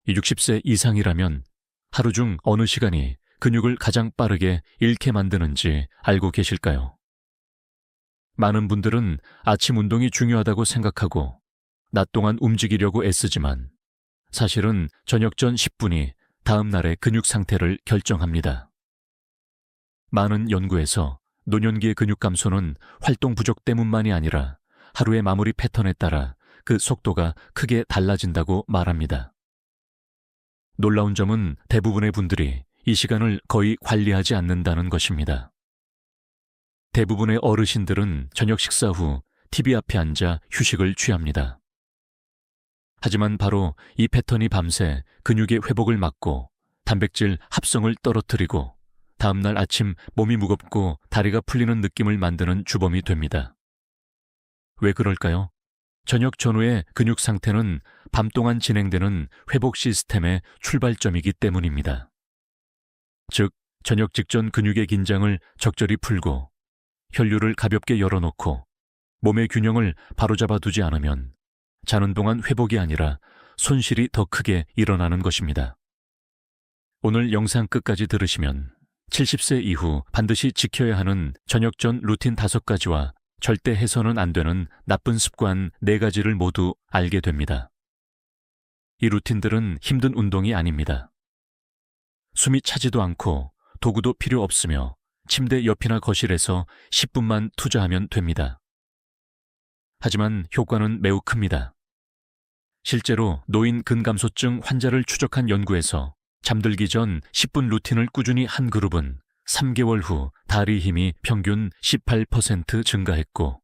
60세 이상이라면 하루 중 어느 시간이 근육을 가장 빠르게 잃게 만드는지 알고 계실까요? 많은 분들은 아침 운동이 중요하다고 생각하고 낮 동안 움직이려고 애쓰지만 사실은 저녁 전 10분이 다음 날의 근육 상태를 결정합니다. 많은 연구에서 노년기의 근육 감소는 활동 부족 때문만이 아니라 하루의 마무리 패턴에 따라 그 속도가 크게 달라진다고 말합니다. 놀라운 점은 대부분의 분들이 이 시간을 거의 관리하지 않는다는 것입니다. 대부분의 어르신들은 저녁 식사 후 TV 앞에 앉아 휴식을 취합니다. 하지만 바로 이 패턴이 밤새 근육의 회복을 막고 단백질 합성을 떨어뜨리고 다음날 아침 몸이 무겁고 다리가 풀리는 느낌을 만드는 주범이 됩니다. 왜 그럴까요? 저녁 전후의 근육 상태는 밤 동안 진행되는 회복 시스템의 출발점이기 때문입니다. 즉, 저녁 직전 근육의 긴장을 적절히 풀고 혈류를 가볍게 열어놓고 몸의 균형을 바로잡아 두지 않으면 자는 동안 회복이 아니라 손실이 더 크게 일어나는 것입니다. 오늘 영상 끝까지 들으시면 70세 이후 반드시 지켜야 하는 저녁 전 루틴 5가지와 절대 해서는 안 되는 나쁜 습관 4가지를 모두 알게 됩니다. 이 루틴들은 힘든 운동이 아닙니다. 숨이 차지도 않고 도구도 필요 없으며 침대 옆이나 거실에서 10분만 투자하면 됩니다. 하지만 효과는 매우 큽니다. 실제로 노인 근감소증 환자를 추적한 연구에서 잠들기 전 10분 루틴을 꾸준히 한 그룹은 3개월 후 다리 힘이 평균 18% 증가했고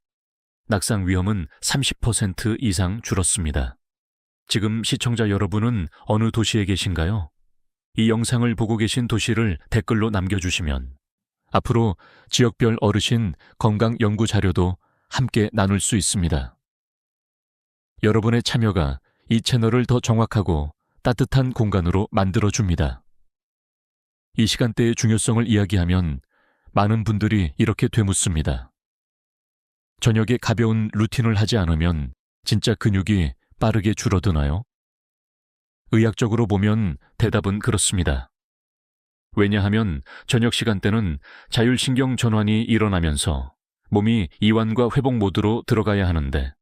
낙상 위험은 30% 이상 줄었습니다. 지금 시청자 여러분은 어느 도시에 계신가요? 이 영상을 보고 계신 도시를 댓글로 남겨주시면 앞으로 지역별 어르신 건강 연구 자료도 함께 나눌 수 있습니다. 여러분의 참여가 이 채널을 더 정확하고 따뜻한 공간으로 만들어줍니다. 이 시간대의 중요성을 이야기하면 많은 분들이 이렇게 되묻습니다. 저녁에 가벼운 루틴을 하지 않으면 진짜 근육이 빠르게 줄어드나요? 의학적으로 보면 대답은 그렇습니다. 왜냐하면 저녁 시간대는 자율신경 전환이 일어나면서 몸이 이완과 회복 모드로 들어가야 하는데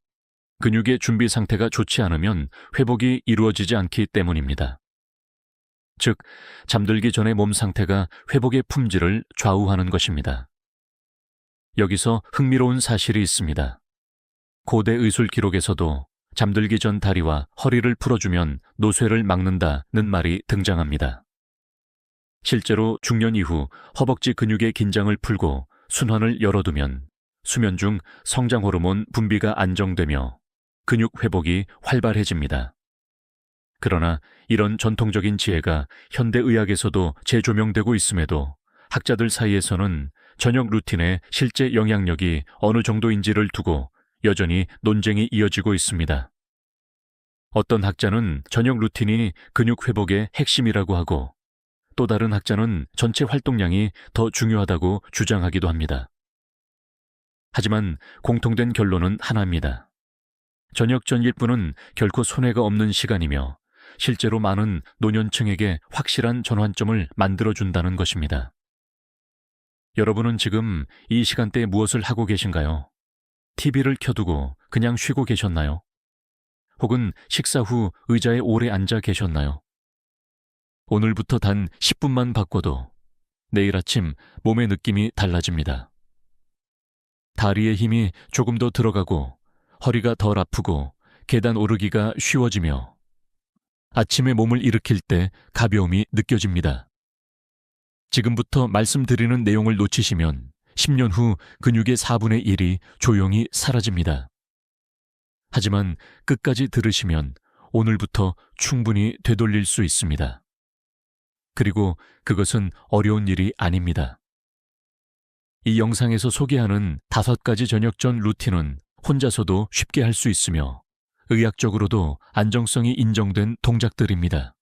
근육의 준비 상태가 좋지 않으면 회복이 이루어지지 않기 때문입니다. 즉, 잠들기 전의 몸 상태가 회복의 품질을 좌우하는 것입니다. 여기서 흥미로운 사실이 있습니다. 고대 의술 기록에서도 잠들기 전 다리와 허리를 풀어주면 노쇠를 막는다는 말이 등장합니다. 실제로 중년 이후 허벅지 근육의 긴장을 풀고 순환을 열어두면 수면 중 성장 호르몬 분비가 안정되며 근육 회복이 활발해집니다. 그러나 이런 전통적인 지혜가 현대의학에서도 재조명되고 있음에도 학자들 사이에서는 저녁 루틴의 실제 영향력이 어느 정도인지를 두고 여전히 논쟁이 이어지고 있습니다. 어떤 학자는 저녁 루틴이 근육 회복의 핵심이라고 하고 또 다른 학자는 전체 활동량이 더 중요하다고 주장하기도 합니다. 하지만 공통된 결론은 하나입니다. 저녁 전 1분은 결코 손해가 없는 시간이며 실제로 많은 노년층에게 확실한 전환점을 만들어준다는 것입니다. 여러분은 지금 이 시간대에 무엇을 하고 계신가요? TV를 켜두고 그냥 쉬고 계셨나요? 혹은 식사 후 의자에 오래 앉아 계셨나요? 오늘부터 단 10분만 바꿔도 내일 아침 몸의 느낌이 달라집니다. 다리의 힘이 조금 더 들어가고 허리가 덜 아프고 계단 오르기가 쉬워지며 아침에 몸을 일으킬 때 가벼움이 느껴집니다. 지금부터 말씀드리는 내용을 놓치시면 10년 후 근육의 4분의 1이 조용히 사라집니다. 하지만 끝까지 들으시면 오늘부터 충분히 되돌릴 수 있습니다. 그리고 그것은 어려운 일이 아닙니다. 이 영상에서 소개하는 5가지 저녁 전 루틴은 혼자서도 쉽게 할 수 있으며 의학적으로도 안정성이 인정된 동작들입니다.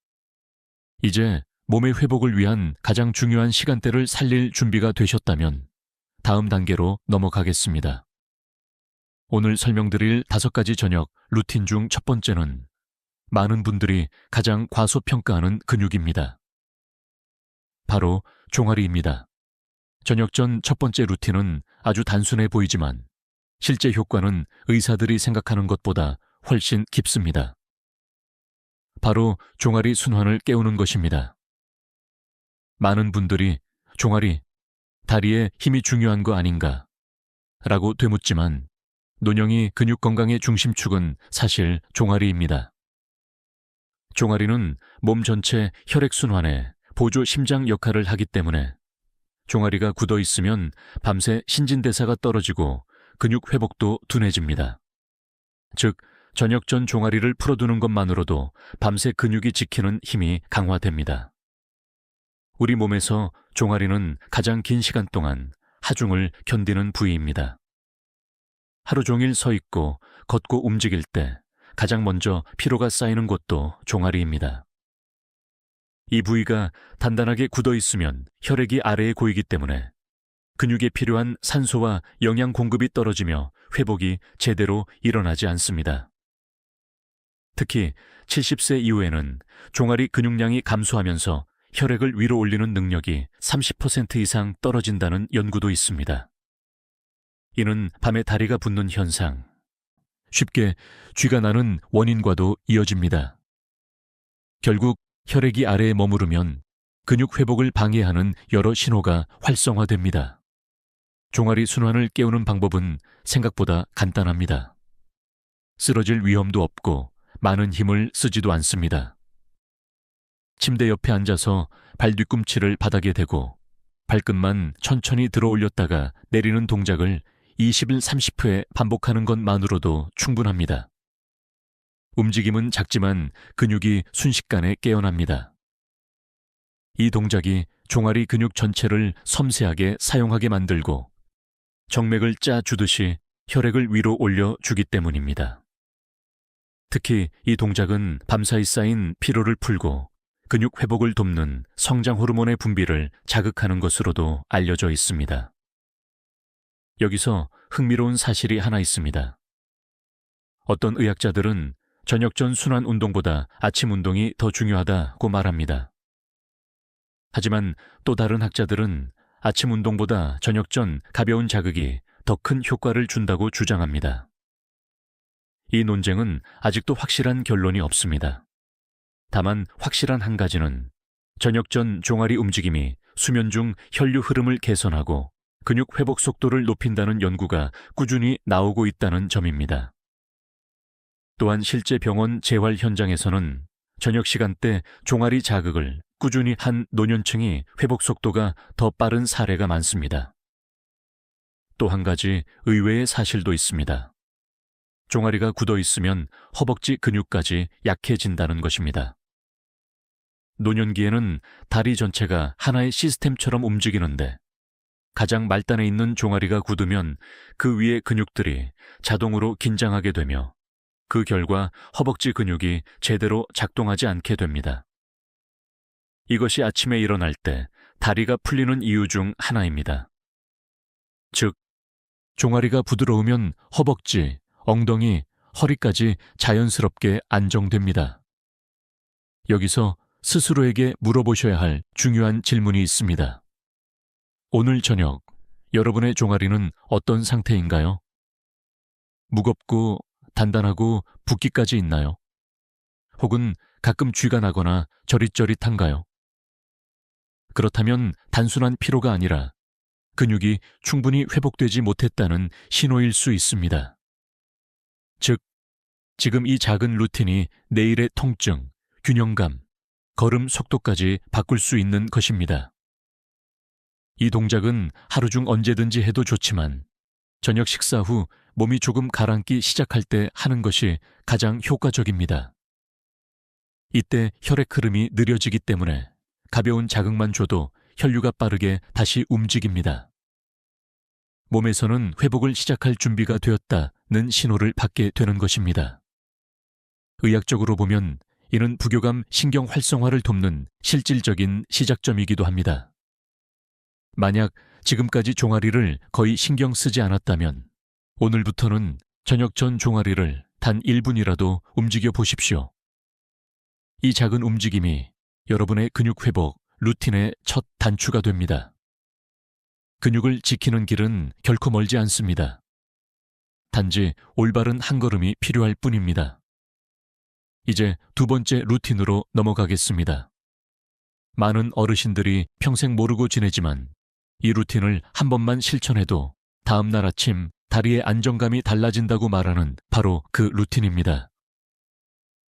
이제 몸의 회복을 위한 가장 중요한 시간대를 살릴 준비가 되셨다면 다음 단계로 넘어가겠습니다. 오늘 설명드릴 5가지 저녁 루틴 중 첫 번째는 많은 분들이 가장 과소평가하는 근육입니다. 바로 종아리입니다. 저녁 전 첫 번째 루틴은 아주 단순해 보이지만 실제 효과는 의사들이 생각하는 것보다 훨씬 깊습니다. 바로 종아리 순환을 깨우는 것입니다. 많은 분들이 종아리, 다리에 힘이 중요한 거 아닌가? 라고 되묻지만 논형이 근육 건강의 중심축은 사실 종아리입니다. 종아리는 몸 전체 혈액순환에 보조 심장 역할을 하기 때문에 종아리가 굳어 있으면 밤새 신진대사가 떨어지고 근육 회복도 둔해집니다. 즉, 저녁 전 종아리를 풀어두는 것만으로도 밤새 근육이 지키는 힘이 강화됩니다. 우리 몸에서 종아리는 가장 긴 시간 동안 하중을 견디는 부위입니다. 하루 종일 서 있고 걷고 움직일 때 가장 먼저 피로가 쌓이는 곳도 종아리입니다. 이 부위가 단단하게 굳어 있으면 혈액이 아래에 고이기 때문에 근육에 필요한 산소와 영양 공급이 떨어지며 회복이 제대로 일어나지 않습니다. 특히 70세 이후에는 종아리 근육량이 감소하면서 혈액을 위로 올리는 능력이 30% 이상 떨어진다는 연구도 있습니다. 이는 밤에 다리가 붓는 현상, 쉽게 쥐가 나는 원인과도 이어집니다. 결국 혈액이 아래에 머무르면 근육 회복을 방해하는 여러 신호가 활성화됩니다. 종아리 순환을 깨우는 방법은 생각보다 간단합니다. 쓰러질 위험도 없고 많은 힘을 쓰지도 않습니다. 침대 옆에 앉아서 발 뒤꿈치를 바닥에 대고 발끝만 천천히 들어 올렸다가 내리는 동작을 20일 30회 반복하는 것만으로도 충분합니다. 움직임은 작지만 근육이 순식간에 깨어납니다. 이 동작이 종아리 근육 전체를 섬세하게 사용하게 만들고 정맥을 짜 주듯이 혈액을 위로 올려주기 때문입니다. 특히 이 동작은 밤사이 쌓인 피로를 풀고 근육 회복을 돕는 성장 호르몬의 분비를 자극하는 것으로도 알려져 있습니다. 여기서 흥미로운 사실이 하나 있습니다. 어떤 의학자들은 저녁 전 순환 운동보다 아침 운동이 더 중요하다고 말합니다. 하지만 또 다른 학자들은 아침 운동보다 저녁 전 가벼운 자극이 더 큰 효과를 준다고 주장합니다. 이 논쟁은 아직도 확실한 결론이 없습니다. 다만 확실한 한 가지는 저녁 전 종아리 움직임이 수면 중 혈류 흐름을 개선하고 근육 회복 속도를 높인다는 연구가 꾸준히 나오고 있다는 점입니다. 또한 실제 병원 재활 현장에서는 저녁 시간대 종아리 자극을 꾸준히 한 노년층이 회복 속도가 더 빠른 사례가 많습니다. 또 한 가지 의외의 사실도 있습니다. 종아리가 굳어 있으면 허벅지 근육까지 약해진다는 것입니다. 노년기에는 다리 전체가 하나의 시스템처럼 움직이는데 가장 말단에 있는 종아리가 굳으면 그 위의 근육들이 자동으로 긴장하게 되며 그 결과 허벅지 근육이 제대로 작동하지 않게 됩니다. 이것이 아침에 일어날 때 다리가 풀리는 이유 중 하나입니다. 즉, 종아리가 부드러우면 허벅지, 엉덩이, 허리까지 자연스럽게 안정됩니다. 여기서 스스로에게 물어보셔야 할 중요한 질문이 있습니다. 오늘 저녁, 여러분의 종아리는 어떤 상태인가요? 무겁고 단단하고 붓기까지 있나요? 혹은 가끔 쥐가 나거나 저릿저릿한가요? 그렇다면 단순한 피로가 아니라 근육이 충분히 회복되지 못했다는 신호일 수 있습니다. 즉, 지금 이 작은 루틴이 내일의 통증, 균형감, 걸음 속도까지 바꿀 수 있는 것입니다. 이 동작은 하루 중 언제든지 해도 좋지만 저녁 식사 후 몸이 조금 가라앉기 시작할 때 하는 것이 가장 효과적입니다. 이때 혈액 흐름이 느려지기 때문에 가벼운 자극만 줘도 혈류가 빠르게 다시 움직입니다. 몸에서는 회복을 시작할 준비가 되었다는 신호를 받게 되는 것입니다. 의학적으로 보면 이는 부교감 신경 활성화를 돕는 실질적인 시작점이기도 합니다. 만약 지금까지 종아리를 거의 신경 쓰지 않았다면 오늘부터는 저녁 전 종아리를 단 1분이라도 움직여 보십시오. 이 작은 움직임이 여러분의 근육 회복 루틴의 첫 단추가 됩니다. 근육을 지키는 길은 결코 멀지 않습니다. 단지 올바른 한 걸음이 필요할 뿐입니다. 이제 두 번째 루틴으로 넘어가겠습니다. 많은 어르신들이 평생 모르고 지내지만 이 루틴을 한 번만 실천해도 다음날 아침 다리의 안정감이 달라진다고 말하는 바로 그 루틴입니다.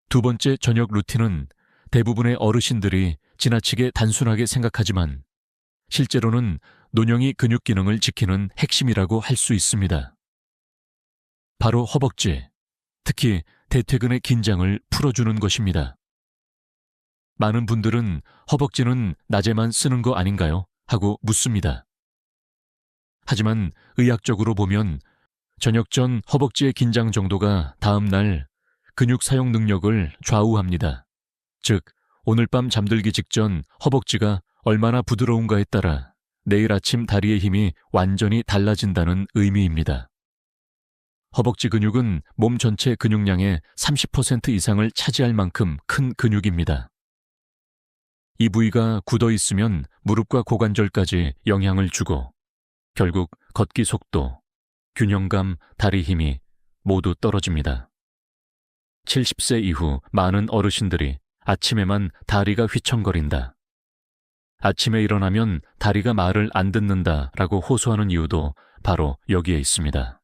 두 번째 저녁 루틴은 대부분의 어르신들이 지나치게 단순하게 생각하지만 실제로는 논형이 근육 기능을 지키는 핵심이라고 할 수 있습니다. 바로 허벅지, 특히 대퇴근의 긴장을 풀어주는 것입니다. 많은 분들은 허벅지는 낮에만 쓰는 거 아닌가요? 하고 묻습니다. 하지만 의학적으로 보면 저녁 전 허벅지의 긴장 정도가 다음 날 근육 사용 능력을 좌우합니다. 즉, 오늘 밤 잠들기 직전 허벅지가 얼마나 부드러운가에 따라 내일 아침 다리의 힘이 완전히 달라진다는 의미입니다. 허벅지 근육은 몸 전체 근육량의 30% 이상을 차지할 만큼 큰 근육입니다. 이 부위가 굳어 있으면 무릎과 고관절까지 영향을 주고 결국 걷기 속도, 균형감, 다리 힘이 모두 떨어집니다. 70세 이후 많은 어르신들이 아침에만 다리가 휘청거린다. 아침에 일어나면 다리가 말을 안 듣는다라고 호소하는 이유도 바로 여기에 있습니다.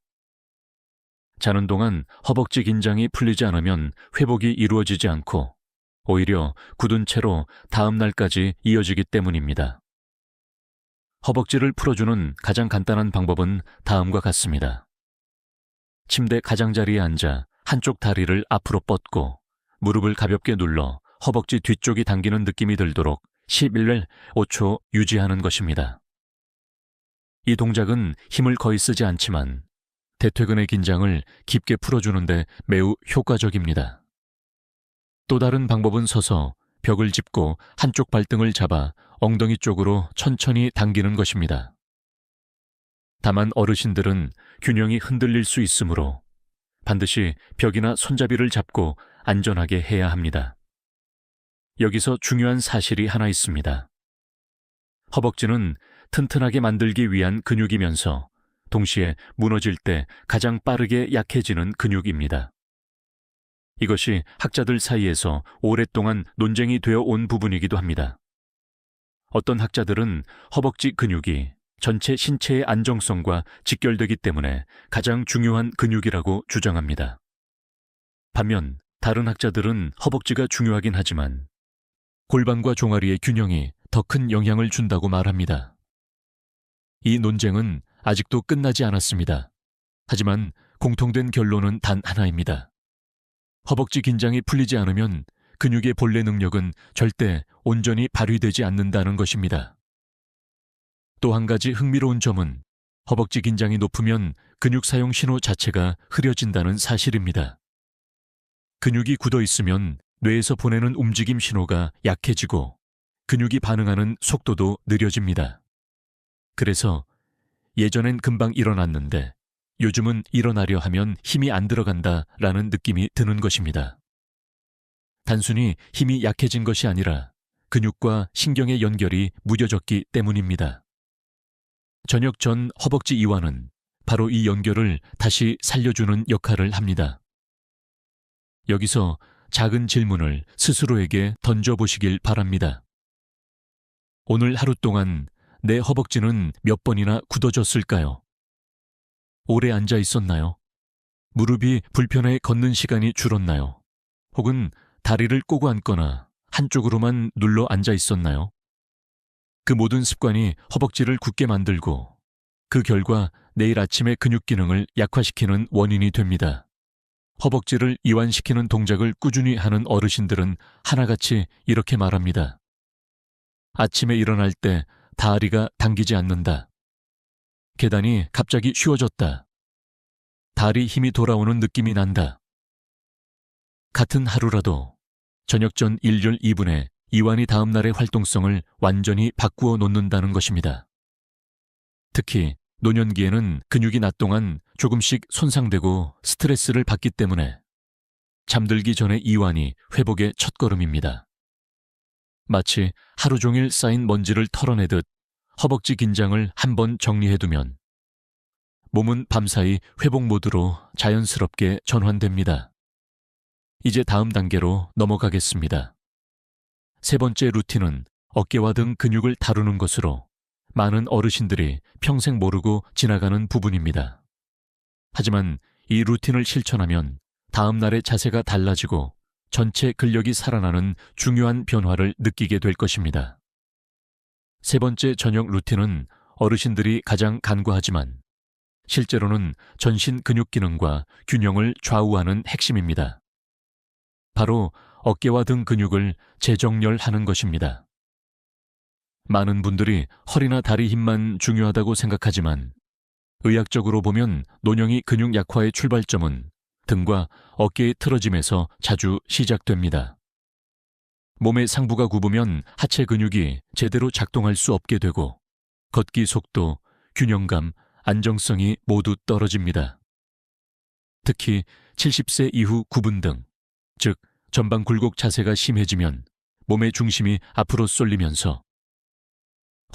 자는 동안 허벅지 긴장이 풀리지 않으면 회복이 이루어지지 않고 오히려 굳은 채로 다음 날까지 이어지기 때문입니다. 허벅지를 풀어주는 가장 간단한 방법은 다음과 같습니다. 침대 가장자리에 앉아 한쪽 다리를 앞으로 뻗고 무릎을 가볍게 눌러 허벅지 뒤쪽이 당기는 느낌이 들도록 11회 5초 유지하는 것입니다. 이 동작은 힘을 거의 쓰지 않지만 대퇴근의 긴장을 깊게 풀어주는데 매우 효과적입니다. 또 다른 방법은 서서 벽을 짚고 한쪽 발등을 잡아 엉덩이 쪽으로 천천히 당기는 것입니다. 다만 어르신들은 균형이 흔들릴 수 있으므로 반드시 벽이나 손잡이를 잡고 안전하게 해야 합니다. 여기서 중요한 사실이 하나 있습니다. 허벅지는 튼튼하게 만들기 위한 근육이면서 동시에 무너질 때 가장 빠르게 약해지는 근육입니다. 이것이 학자들 사이에서 오랫동안 논쟁이 되어 온 부분이기도 합니다. 어떤 학자들은 허벅지 근육이 전체 신체의 안정성과 직결되기 때문에 가장 중요한 근육이라고 주장합니다. 반면 다른 학자들은 허벅지가 중요하긴 하지만 골반과 종아리의 균형이 더 큰 영향을 준다고 말합니다. 이 논쟁은 아직도 끝나지 않았습니다. 하지만 공통된 결론은 단 하나입니다. 허벅지 긴장이 풀리지 않으면 근육의 본래 능력은 절대 온전히 발휘되지 않는다는 것입니다. 또 한 가지 흥미로운 점은 허벅지 긴장이 높으면 근육 사용 신호 자체가 흐려진다는 사실입니다. 근육이 굳어 있으면 뇌에서 보내는 움직임 신호가 약해지고 근육이 반응하는 속도도 느려집니다. 그래서 예전엔 금방 일어났는데 요즘은 일어나려 하면 힘이 안 들어간다라는 느낌이 드는 것입니다. 단순히 힘이 약해진 것이 아니라 근육과 신경의 연결이 무뎌졌기 때문입니다. 저녁 전 허벅지 이완은 바로 이 연결을 다시 살려주는 역할을 합니다. 여기서 작은 질문을 스스로에게 던져보시길 바랍니다. 오늘 하루 동안 내 허벅지는 몇 번이나 굳어졌을까요? 오래 앉아 있었나요? 무릎이 불편해 걷는 시간이 줄었나요? 혹은 다리를 꼬고 앉거나 한쪽으로만 눌러 앉아 있었나요? 그 모든 습관이 허벅지를 굳게 만들고 그 결과 내일 아침의 근육 기능을 약화시키는 원인이 됩니다. 허벅지를 이완시키는 동작을 꾸준히 하는 어르신들은 하나같이 이렇게 말합니다. 아침에 일어날 때 다리가 당기지 않는다. 계단이 갑자기 쉬워졌다. 다리 힘이 돌아오는 느낌이 난다. 같은 하루라도 저녁 전 1열 2분에 이완이 다음 날의 활동성을 완전히 바꾸어 놓는다는 것입니다. 특히 노년기에는 근육이 낮 동안 조금씩 손상되고 스트레스를 받기 때문에 잠들기 전의 이완이 회복의 첫걸음입니다. 마치 하루 종일 쌓인 먼지를 털어내듯 허벅지 긴장을 한번 정리해두면 몸은 밤사이 회복 모드로 자연스럽게 전환됩니다. 이제 다음 단계로 넘어가겠습니다. 세 번째 루틴은 어깨와 등 근육을 다루는 것으로 많은 어르신들이 평생 모르고 지나가는 부분입니다. 하지만 이 루틴을 실천하면 다음 날의 자세가 달라지고 전체 근력이 살아나는 중요한 변화를 느끼게 될 것입니다. 세 번째 저녁 루틴은 어르신들이 가장 간과하지만 실제로는 전신 근육 기능과 균형을 좌우하는 핵심입니다. 바로 어깨와 등 근육을 재정렬하는 것입니다. 많은 분들이 허리나 다리 힘만 중요하다고 생각하지만 의학적으로 보면 노년기 근육 약화의 출발점은 등과 어깨의 틀어짐에서 자주 시작됩니다. 몸의 상부가 굽으면 하체 근육이 제대로 작동할 수 없게 되고 걷기 속도, 균형감, 안정성이 모두 떨어집니다. 특히 70세 이후 구분 등, 즉 전방 굴곡 자세가 심해지면 몸의 중심이 앞으로 쏠리면서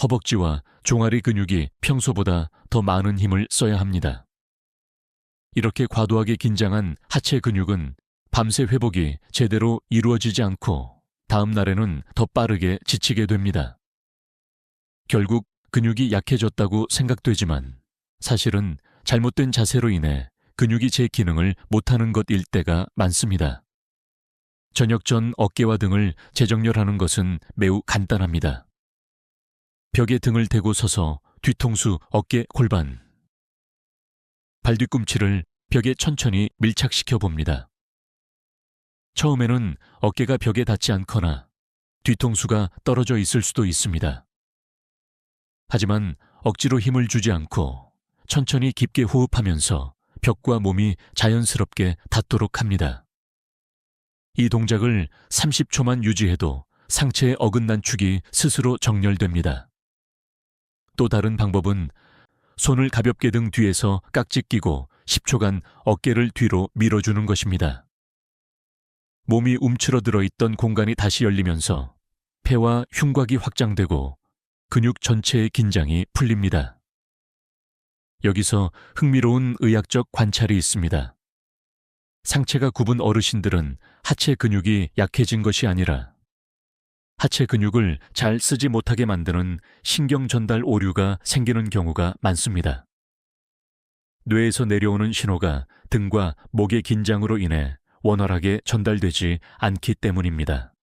허벅지와 종아리 근육이 평소보다 더 많은 힘을 써야 합니다. 이렇게 과도하게 긴장한 하체 근육은 밤새 회복이 제대로 이루어지지 않고 다음 날에는 더 빠르게 지치게 됩니다. 결국 근육이 약해졌다고 생각되지만 사실은 잘못된 자세로 인해 근육이 제 기능을 못하는 것일 때가 많습니다. 저녁 전 어깨와 등을 재정렬하는 것은 매우 간단합니다. 벽에 등을 대고 서서 뒤통수, 어깨, 골반, 발 뒤꿈치를 벽에 천천히 밀착시켜 봅니다. 처음에는 어깨가 벽에 닿지 않거나 뒤통수가 떨어져 있을 수도 있습니다. 하지만 억지로 힘을 주지 않고 천천히 깊게 호흡하면서 벽과 몸이 자연스럽게 닿도록 합니다. 이 동작을 30초만 유지해도 상체의 어긋난 축이 스스로 정렬됩니다. 또 다른 방법은 손을 가볍게 등 뒤에서 깍지 끼고 10초간 어깨를 뒤로 밀어주는 것입니다. 몸이 움츠러들어 있던 공간이 다시 열리면서 폐와 흉곽이 확장되고 근육 전체의 긴장이 풀립니다. 여기서 흥미로운 의학적 관찰이 있습니다. 상체가 굽은 어르신들은 하체 근육이 약해진 것이 아니라 하체 근육을 잘 쓰지 못하게 만드는 신경 전달 오류가 생기는 경우가 많습니다. 뇌에서 내려오는 신호가 등과 목의 긴장으로 인해 원활하게 전달되지 않기 때문입니다.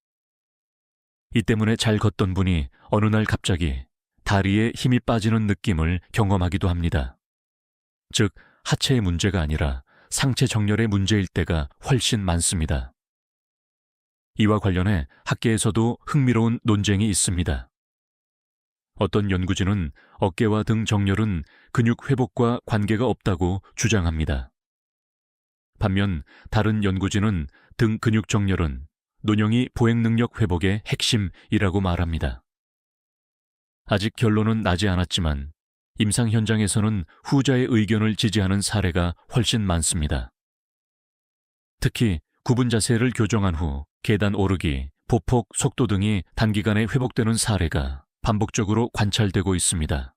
이 때문에 잘 걷던 분이 어느 날 갑자기 다리에 힘이 빠지는 느낌을 경험하기도 합니다. 즉, 하체의 문제가 아니라 상체 정렬의 문제일 때가 훨씬 많습니다. 이와 관련해 학계에서도 흥미로운 논쟁이 있습니다. 어떤 연구진은 어깨와 등 정렬은 근육 회복과 관계가 없다고 주장합니다. 반면 다른 연구진은 등 근육 정렬은 노년기 보행 능력 회복의 핵심이라고 말합니다. 아직 결론은 나지 않았지만 임상 현장에서는 후자의 의견을 지지하는 사례가 훨씬 많습니다. 특히 구분 자세를 교정한 후 계단 오르기, 보폭, 속도 등이 단기간에 회복되는 사례가 반복적으로 관찰되고 있습니다.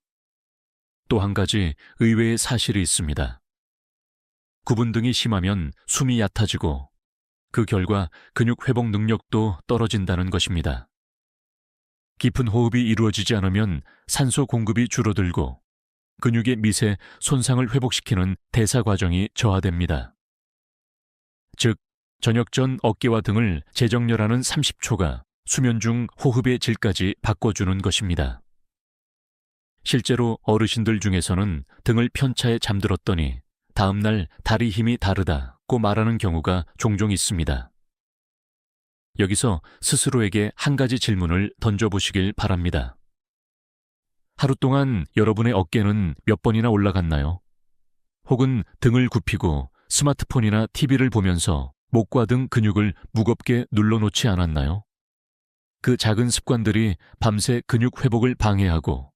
또 한 가지 의외의 사실이 있습니다. 구분 등이 심하면 숨이 얕아지고 그 결과 근육 회복 능력도 떨어진다는 것입니다. 깊은 호흡이 이루어지지 않으면 산소 공급이 줄어들고 근육의 미세 손상을 회복시키는 대사 과정이 저하됩니다. 즉, 저녁 전 어깨와 등을 재정렬하는 30초가 수면 중 호흡의 질까지 바꿔주는 것입니다. 실제로 어르신들 중에서는 등을 편차에 잠들었더니 다음날 다리 힘이 다르다고 말하는 경우가 종종 있습니다. 여기서 스스로에게 한 가지 질문을 던져보시길 바랍니다. 하루 동안 여러분의 어깨는 몇 번이나 올라갔나요? 혹은 등을 굽히고 스마트폰이나 TV를 보면서 목과 등 근육을 무겁게 눌러놓지 않았나요? 그 작은 습관들이 밤새 근육 회복을 방해하고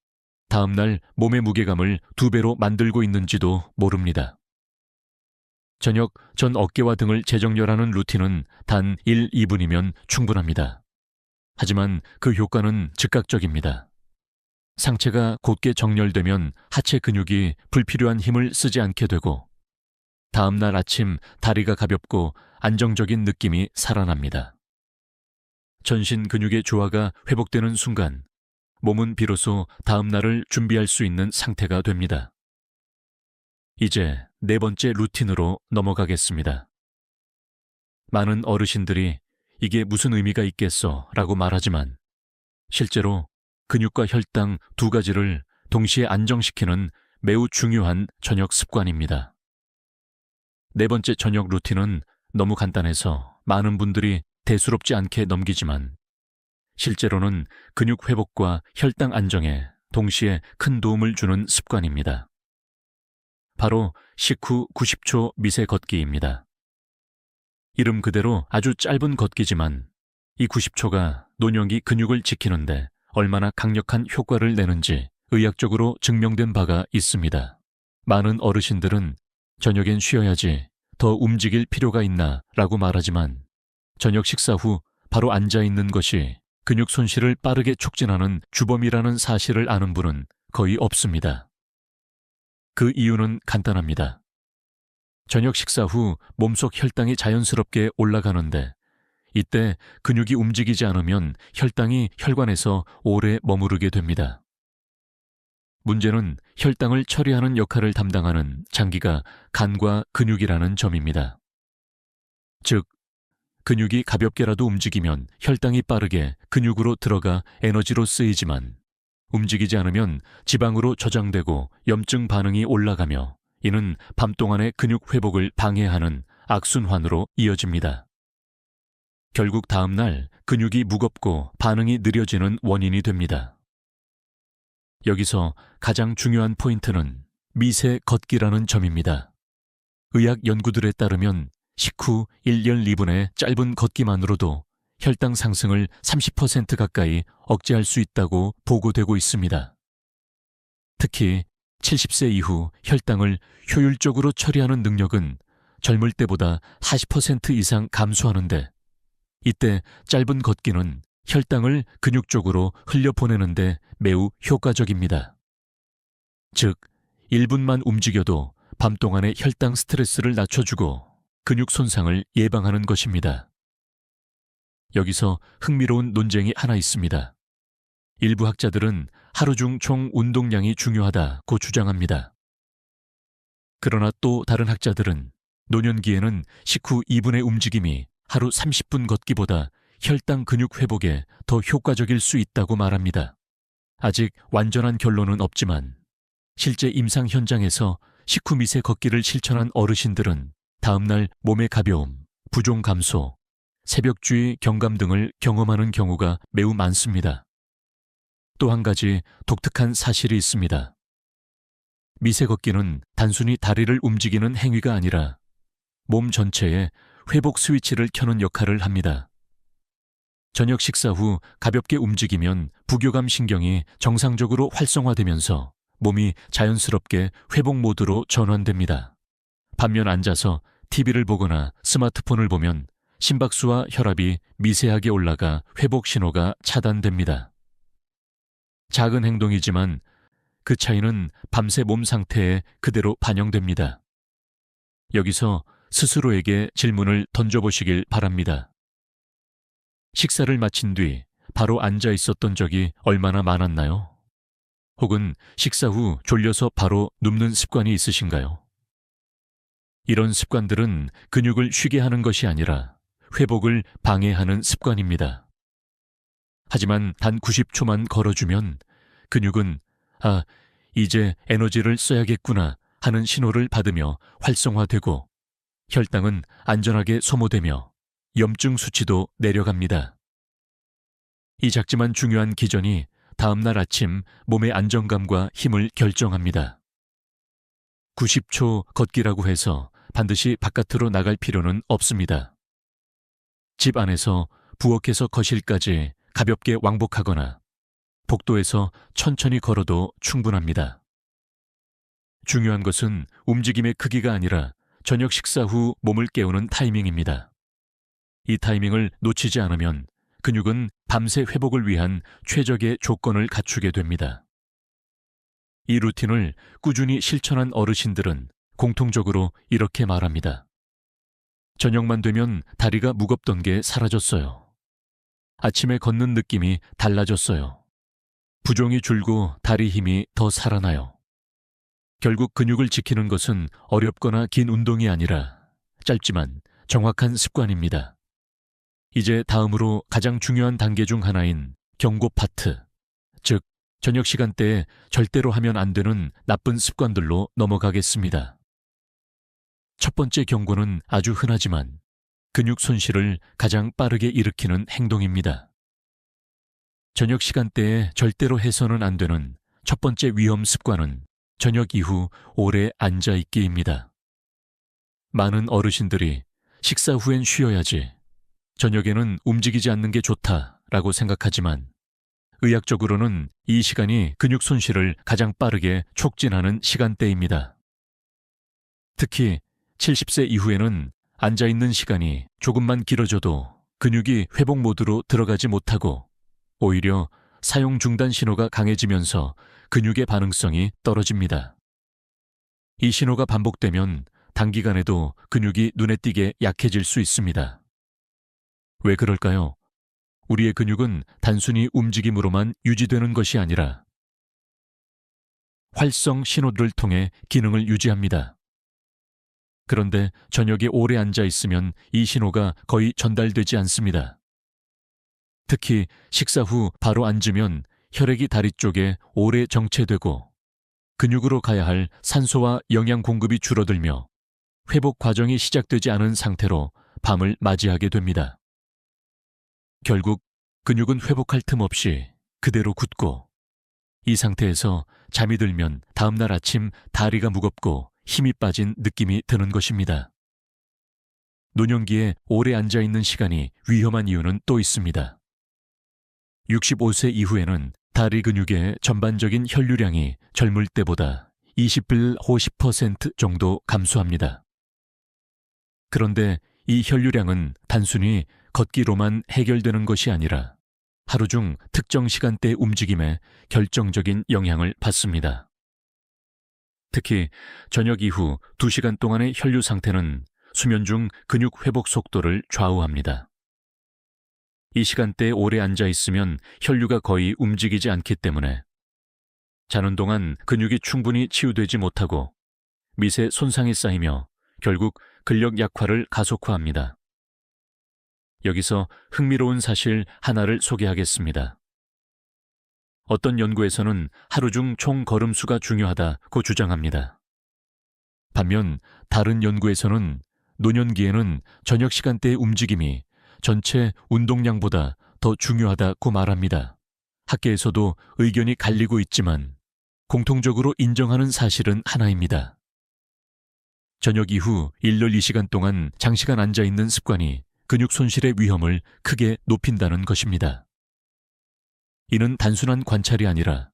다음날 몸의 무게감을 2배로 만들고 있는지도 모릅니다. 저녁 전 어깨와 등을 재정렬하는 루틴은 단 1, 2분이면 충분합니다. 하지만 그 효과는 즉각적입니다. 상체가 곧게 정렬되면 하체 근육이 불필요한 힘을 쓰지 않게 되고 다음 날 아침 다리가 가볍고 안정적인 느낌이 살아납니다. 전신 근육의 조화가 회복되는 순간 몸은 비로소 다음 날을 준비할 수 있는 상태가 됩니다. 이제 네 번째 루틴으로 넘어가겠습니다. 많은 어르신들이 이게 무슨 의미가 있겠어 라고 말하지만 실제로 근육과 혈당 두 가지를 동시에 안정시키는 매우 중요한 저녁 습관입니다. 네 번째 저녁 루틴은 너무 간단해서 많은 분들이 대수롭지 않게 넘기지만 실제로는 근육 회복과 혈당 안정에 동시에 큰 도움을 주는 습관입니다. 바로 식후 90초 미세 걷기입니다. 이름 그대로 아주 짧은 걷기지만 이 90초가 노년기 근육을 지키는데 얼마나 강력한 효과를 내는지 의학적으로 증명된 바가 있습니다. 많은 어르신들은 저녁엔 쉬어야지 더 움직일 필요가 있나 라고 말하지만 저녁 식사 후 바로 앉아있는 것이 근육 손실을 빠르게 촉진하는 주범이라는 사실을 아는 분은 거의 없습니다. 그 이유는 간단합니다. 저녁 식사 후 몸속 혈당이 자연스럽게 올라가는데 이때 근육이 움직이지 않으면 혈당이 혈관에서 오래 머무르게 됩니다. 문제는 혈당을 처리하는 역할을 담당하는 장기가 간과 근육이라는 점입니다. 즉, 근육이 가볍게라도 움직이면 혈당이 빠르게 근육으로 들어가 에너지로 쓰이지만 움직이지 않으면 지방으로 저장되고 염증 반응이 올라가며 이는 밤 동안의 근육 회복을 방해하는 악순환으로 이어집니다. 결국 다음 날 근육이 무겁고 반응이 느려지는 원인이 됩니다. 여기서 가장 중요한 포인트는 미세 걷기라는 점입니다. 의학 연구들에 따르면 식후 1년 2분의 짧은 걷기만으로도 혈당 상승을 30% 가까이 억제할 수 있다고 보고되고 있습니다. 특히 70세 이후 혈당을 효율적으로 처리하는 능력은 젊을 때보다 40% 이상 감소하는데 이때 짧은 걷기는 혈당을 근육 쪽으로 흘려보내는데 매우 효과적입니다. 즉, 1분만 움직여도 밤 동안의 혈당 스트레스를 낮춰주고 근육 손상을 예방하는 것입니다. 여기서 흥미로운 논쟁이 하나 있습니다. 일부 학자들은 하루 중 총 운동량이 중요하다고 주장합니다. 그러나 또 다른 학자들은 노년기에는 식후 2분의 움직임이 하루 30분 걷기보다 혈당 근육 회복에 더 효과적일 수 있다고 말합니다. 아직 완전한 결론은 없지만 실제 임상 현장에서 식후 미세 걷기를 실천한 어르신들은 다음날 몸의 가벼움, 부종 감소, 새벽주의 경감 등을 경험하는 경우가 매우 많습니다. 또 한 가지 독특한 사실이 있습니다. 미세 걷기는 단순히 다리를 움직이는 행위가 아니라 몸 전체에 회복 스위치를 켜는 역할을 합니다. 저녁 식사 후 가볍게 움직이면 부교감 신경이 정상적으로 활성화되면서 몸이 자연스럽게 회복 모드로 전환됩니다. 반면 앉아서 TV를 보거나 스마트폰을 보면 심박수와 혈압이 미세하게 올라가 회복 신호가 차단됩니다. 작은 행동이지만 그 차이는 밤새 몸 상태에 그대로 반영됩니다. 여기서 스스로에게 질문을 던져보시길 바랍니다. 식사를 마친 뒤 바로 앉아 있었던 적이 얼마나 많았나요? 혹은 식사 후 졸려서 바로 눕는 습관이 있으신가요? 이런 습관들은 근육을 쉬게 하는 것이 아니라 회복을 방해하는 습관입니다. 하지만 단 90초만 걸어주면 근육은 이제 에너지를 써야겠구나 하는 신호를 받으며 활성화되고 혈당은 안전하게 소모되며 염증 수치도 내려갑니다. 이 작지만 중요한 기전이 다음날 아침 몸의 안정감과 힘을 결정합니다. 90초 걷기라고 해서 반드시 바깥으로 나갈 필요는 없습니다. 집 안에서 부엌에서 거실까지 가볍게 왕복하거나 복도에서 천천히 걸어도 충분합니다. 중요한 것은 움직임의 크기가 아니라 저녁 식사 후 몸을 깨우는 타이밍입니다. 이 타이밍을 놓치지 않으면 근육은 밤새 회복을 위한 최적의 조건을 갖추게 됩니다. 이 루틴을 꾸준히 실천한 어르신들은 공통적으로 이렇게 말합니다. 저녁만 되면 다리가 무겁던 게 사라졌어요. 아침에 걷는 느낌이 달라졌어요. 부종이 줄고 다리 힘이 더 살아나요. 결국 근육을 지키는 것은 어렵거나 긴 운동이 아니라 짧지만 정확한 습관입니다. 이제 다음으로 가장 중요한 단계 중 하나인 경고 파트, 즉 저녁 시간대에 절대로 하면 안 되는 나쁜 습관들로 넘어가겠습니다. 첫 번째 경고는 아주 흔하지만 근육 손실을 가장 빠르게 일으키는 행동입니다. 저녁 시간대에 절대로 해서는 안 되는 첫 번째 위험 습관은 저녁 이후 오래 앉아있기입니다. 많은 어르신들이 식사 후엔 쉬어야지, 저녁에는 움직이지 않는 게 좋다라고 생각하지만 의학적으로는 이 시간이 근육 손실을 가장 빠르게 촉진하는 시간대입니다. 특히 70세 이후에는 앉아있는 시간이 조금만 길어져도 근육이 회복 모드로 들어가지 못하고 오히려 사용 중단 신호가 강해지면서 근육의 반응성이 떨어집니다. 이 신호가 반복되면 단기간에도 근육이 눈에 띄게 약해질 수 있습니다. 왜 그럴까요? 우리의 근육은 단순히 움직임으로만 유지되는 것이 아니라 활성 신호들을 통해 기능을 유지합니다. 그런데 저녁에 오래 앉아 있으면 이 신호가 거의 전달되지 않습니다. 특히 식사 후 바로 앉으면 혈액이 다리 쪽에 오래 정체되고 근육으로 가야 할 산소와 영양 공급이 줄어들며 회복 과정이 시작되지 않은 상태로 밤을 맞이하게 됩니다. 결국 근육은 회복할 틈 없이 그대로 굳고 이 상태에서 잠이 들면 다음날 아침 다리가 무겁고 힘이 빠진 느낌이 드는 것입니다. 노년기에 오래 앉아있는 시간이 위험한 이유는 또 있습니다. 65세 이후에는 다리 근육의 전반적인 혈류량이 젊을 때보다 20% 정도 감소합니다. 그런데 이 혈류량은 단순히 걷기로만 해결되는 것이 아니라 하루 중 특정 시간대 움직임에 결정적인 영향을 받습니다. 특히 저녁 이후 2시간 동안의 혈류 상태는 수면 중 근육 회복 속도를 좌우합니다. 이 시간대에 오래 앉아 있으면 혈류가 거의 움직이지 않기 때문에 자는 동안 근육이 충분히 치유되지 못하고 미세 손상이 쌓이며 결국 근력 약화를 가속화합니다. 여기서 흥미로운 사실 하나를 소개하겠습니다. 어떤 연구에서는 하루 중 총 걸음수가 중요하다고 주장합니다. 반면 다른 연구에서는 노년기에는 저녁 시간대의 움직임이 전체 운동량보다 더 중요하다고 말합니다. 학계에서도 의견이 갈리고 있지만 공통적으로 인정하는 사실은 하나입니다. 저녁 이후 1~2시간 동안 장시간 앉아있는 습관이 근육 손실의 위험을 크게 높인다는 것입니다. 이는 단순한 관찰이 아니라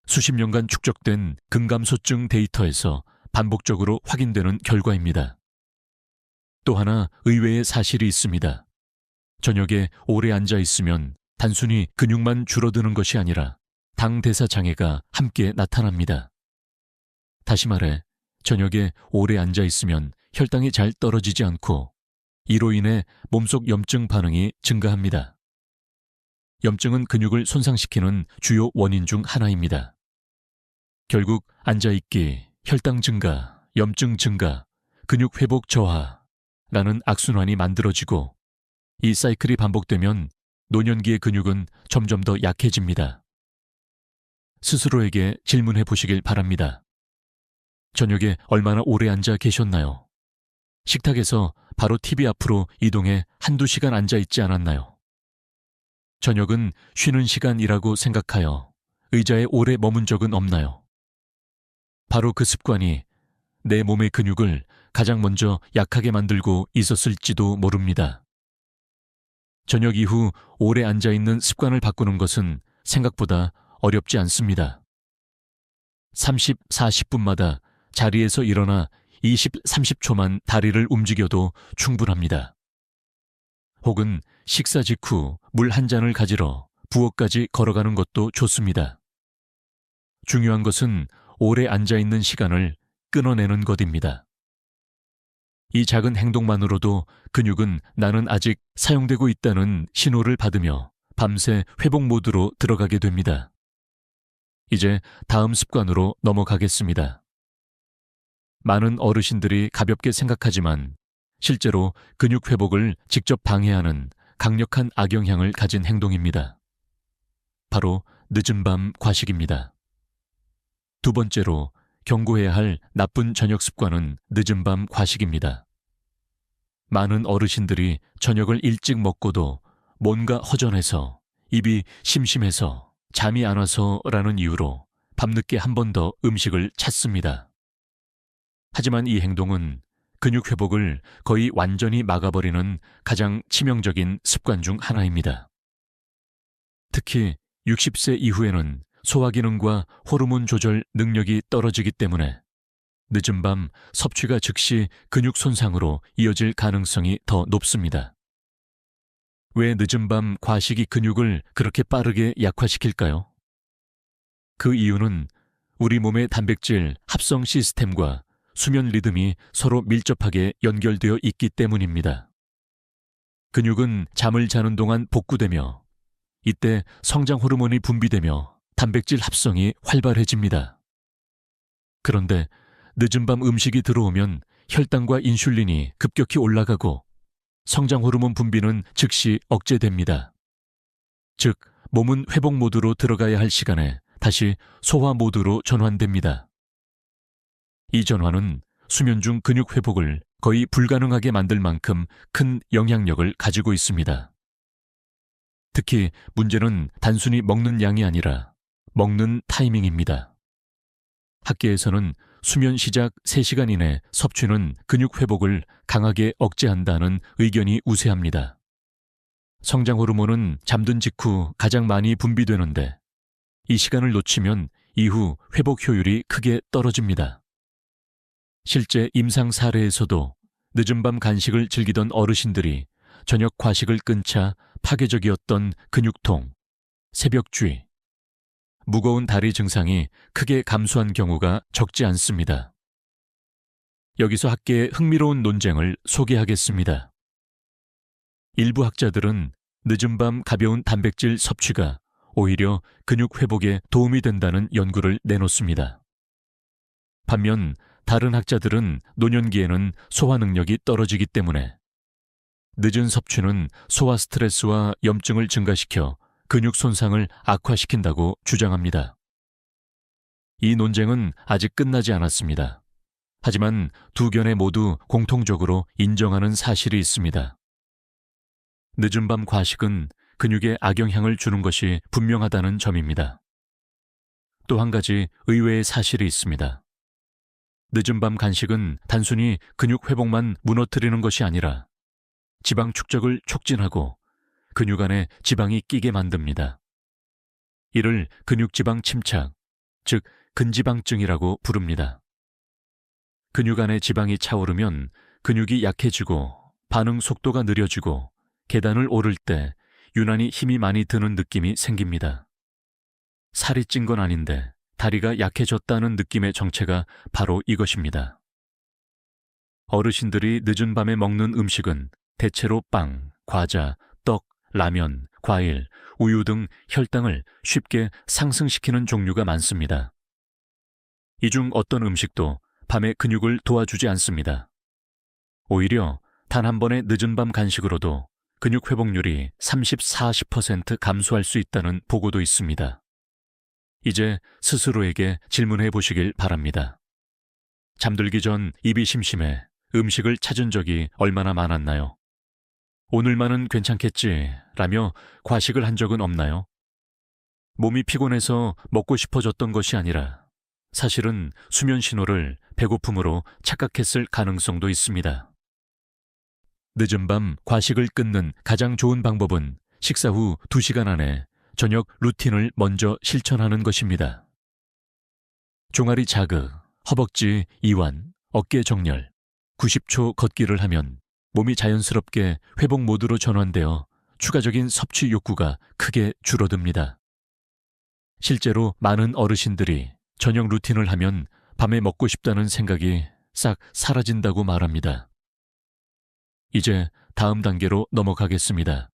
수십 년간 축적된 근감소증 데이터에서 반복적으로 확인되는 결과입니다. 또 하나 의외의 사실이 있습니다. 저녁에 오래 앉아 있으면 단순히 근육만 줄어드는 것이 아니라 당대사 장애가 함께 나타납니다. 다시 말해 저녁에 오래 앉아 있으면 혈당이 잘 떨어지지 않고 이로 인해 몸속 염증 반응이 증가합니다. 염증은 근육을 손상시키는 주요 원인 중 하나입니다. 결국 앉아있기, 혈당 증가, 염증 증가, 근육 회복 저하라는 악순환이 만들어지고 이 사이클이 반복되면 노년기의 근육은 점점 더 약해집니다. 스스로에게 질문해 보시길 바랍니다. 저녁에 얼마나 오래 앉아 계셨나요? 식탁에서 바로 TV 앞으로 이동해 1~2시간 앉아 있지 않았나요? 저녁은 쉬는 시간이라고 생각하여 의자에 오래 머문 적은 없나요? 바로 그 습관이 내 몸의 근육을 가장 먼저 약하게 만들고 있었을지도 모릅니다. 저녁 이후 오래 앉아있는 습관을 바꾸는 것은 생각보다 어렵지 않습니다. 30, 40분마다 자리에서 일어나 20, 30초만 다리를 움직여도 충분합니다. 혹은 식사 직후 물 한 잔을 가지러 부엌까지 걸어가는 것도 좋습니다. 중요한 것은 오래 앉아있는 시간을 끊어내는 것입니다. 이 작은 행동만으로도 근육은 나는 아직 사용되고 있다는 신호를 받으며 밤새 회복 모드로 들어가게 됩니다. 이제 다음 습관으로 넘어가겠습니다. 많은 어르신들이 가볍게 생각하지만 실제로 근육 회복을 직접 방해하는 강력한 악영향을 가진 행동입니다. 바로 늦은 밤 과식입니다. 두 번째로 경고해야 할 나쁜 저녁 습관은 늦은 밤 과식입니다. 많은 어르신들이 저녁을 일찍 먹고도 뭔가 허전해서, 입이 심심해서, 잠이 안 와서라는 이유로 밤늦게 한 번 더 음식을 찾습니다. 하지만 이 행동은 근육 회복을 거의 완전히 막아버리는 가장 치명적인 습관 중 하나입니다. 특히 60세 이후에는 소화기능과 호르몬 조절 능력이 떨어지기 때문에 늦은 밤 섭취가 즉시 근육 손상으로 이어질 가능성이 더 높습니다. 왜 늦은 밤 과식이 근육을 그렇게 빠르게 약화시킬까요? 그 이유는 우리 몸의 단백질 합성 시스템과 수면 리듬이 서로 밀접하게 연결되어 있기 때문입니다. 근육은 잠을 자는 동안 복구되며 이때 성장 호르몬이 분비되며 단백질 합성이 활발해집니다. 그런데 늦은 밤 음식이 들어오면 혈당과 인슐린이 급격히 올라가고 성장 호르몬 분비는 즉시 억제됩니다. 즉, 몸은 회복 모드로 들어가야 할 시간에 다시 소화 모드로 전환됩니다. 이 전환은 수면 중 근육 회복을 거의 불가능하게 만들 만큼 큰 영향력을 가지고 있습니다. 특히 문제는 단순히 먹는 양이 아니라 먹는 타이밍입니다. 학계에서는 수면 시작 3시간 이내 섭취는 근육 회복을 강하게 억제한다는 의견이 우세합니다. 성장 호르몬은 잠든 직후 가장 많이 분비되는데 이 시간을 놓치면 이후 회복 효율이 크게 떨어집니다. 실제 임상 사례에서도 늦은 밤 간식을 즐기던 어르신들이 저녁 과식을 끊자 파괴적이었던 근육통, 새벽쥐, 무거운 다리 증상이 크게 감소한 경우가 적지 않습니다. 여기서 학계의 흥미로운 논쟁을 소개하겠습니다. 일부 학자들은 늦은 밤 가벼운 단백질 섭취가 오히려 근육 회복에 도움이 된다는 연구를 내놓습니다. 반면 다른 학자들은 노년기에는 소화 능력이 떨어지기 때문에 늦은 섭취는 소화 스트레스와 염증을 증가시켜 근육 손상을 악화시킨다고 주장합니다. 이 논쟁은 아직 끝나지 않았습니다. 하지만 두 견해 모두 공통적으로 인정하는 사실이 있습니다. 늦은 밤 과식은 근육에 악영향을 주는 것이 분명하다는 점입니다. 또 한 가지 의외의 사실이 있습니다. 늦은 밤 간식은 단순히 근육 회복만 무너뜨리는 것이 아니라 지방 축적을 촉진하고 근육 안에 지방이 끼게 만듭니다. 이를 근육지방 침착, 즉 근지방증이라고 부릅니다. 근육 안에 지방이 차오르면 근육이 약해지고 반응 속도가 느려지고 계단을 오를 때 유난히 힘이 많이 드는 느낌이 생깁니다. 살이 찐 건 아닌데 다리가 약해졌다는 느낌의 정체가 바로 이것입니다. 어르신들이 늦은 밤에 먹는 음식은 대체로 빵, 과자, 떡, 라면, 과일, 우유 등 혈당을 쉽게 상승시키는 종류가 많습니다. 이 중 어떤 음식도 밤에 근육을 도와주지 않습니다. 오히려 단 한 번의 늦은 밤 간식으로도 근육 회복률이 30, 40% 감소할 수 있다는 보고도 있습니다. 이제 스스로에게 질문해 보시길 바랍니다. 잠들기 전 입이 심심해 음식을 찾은 적이 얼마나 많았나요? 오늘만은 괜찮겠지 라며 과식을 한 적은 없나요? 몸이 피곤해서 먹고 싶어졌던 것이 아니라 사실은 수면 신호를 배고픔으로 착각했을 가능성도 있습니다. 늦은 밤 과식을 끊는 가장 좋은 방법은 식사 후 2시간 안에 저녁 루틴을 먼저 실천하는 것입니다. 종아리 자극, 허벅지 이완, 어깨 정렬, 90초 걷기를 하면 몸이 자연스럽게 회복 모드로 전환되어 추가적인 섭취 욕구가 크게 줄어듭니다. 실제로 많은 어르신들이 저녁 루틴을 하면 밤에 먹고 싶다는 생각이 싹 사라진다고 말합니다. 이제 다음 단계로 넘어가겠습니다.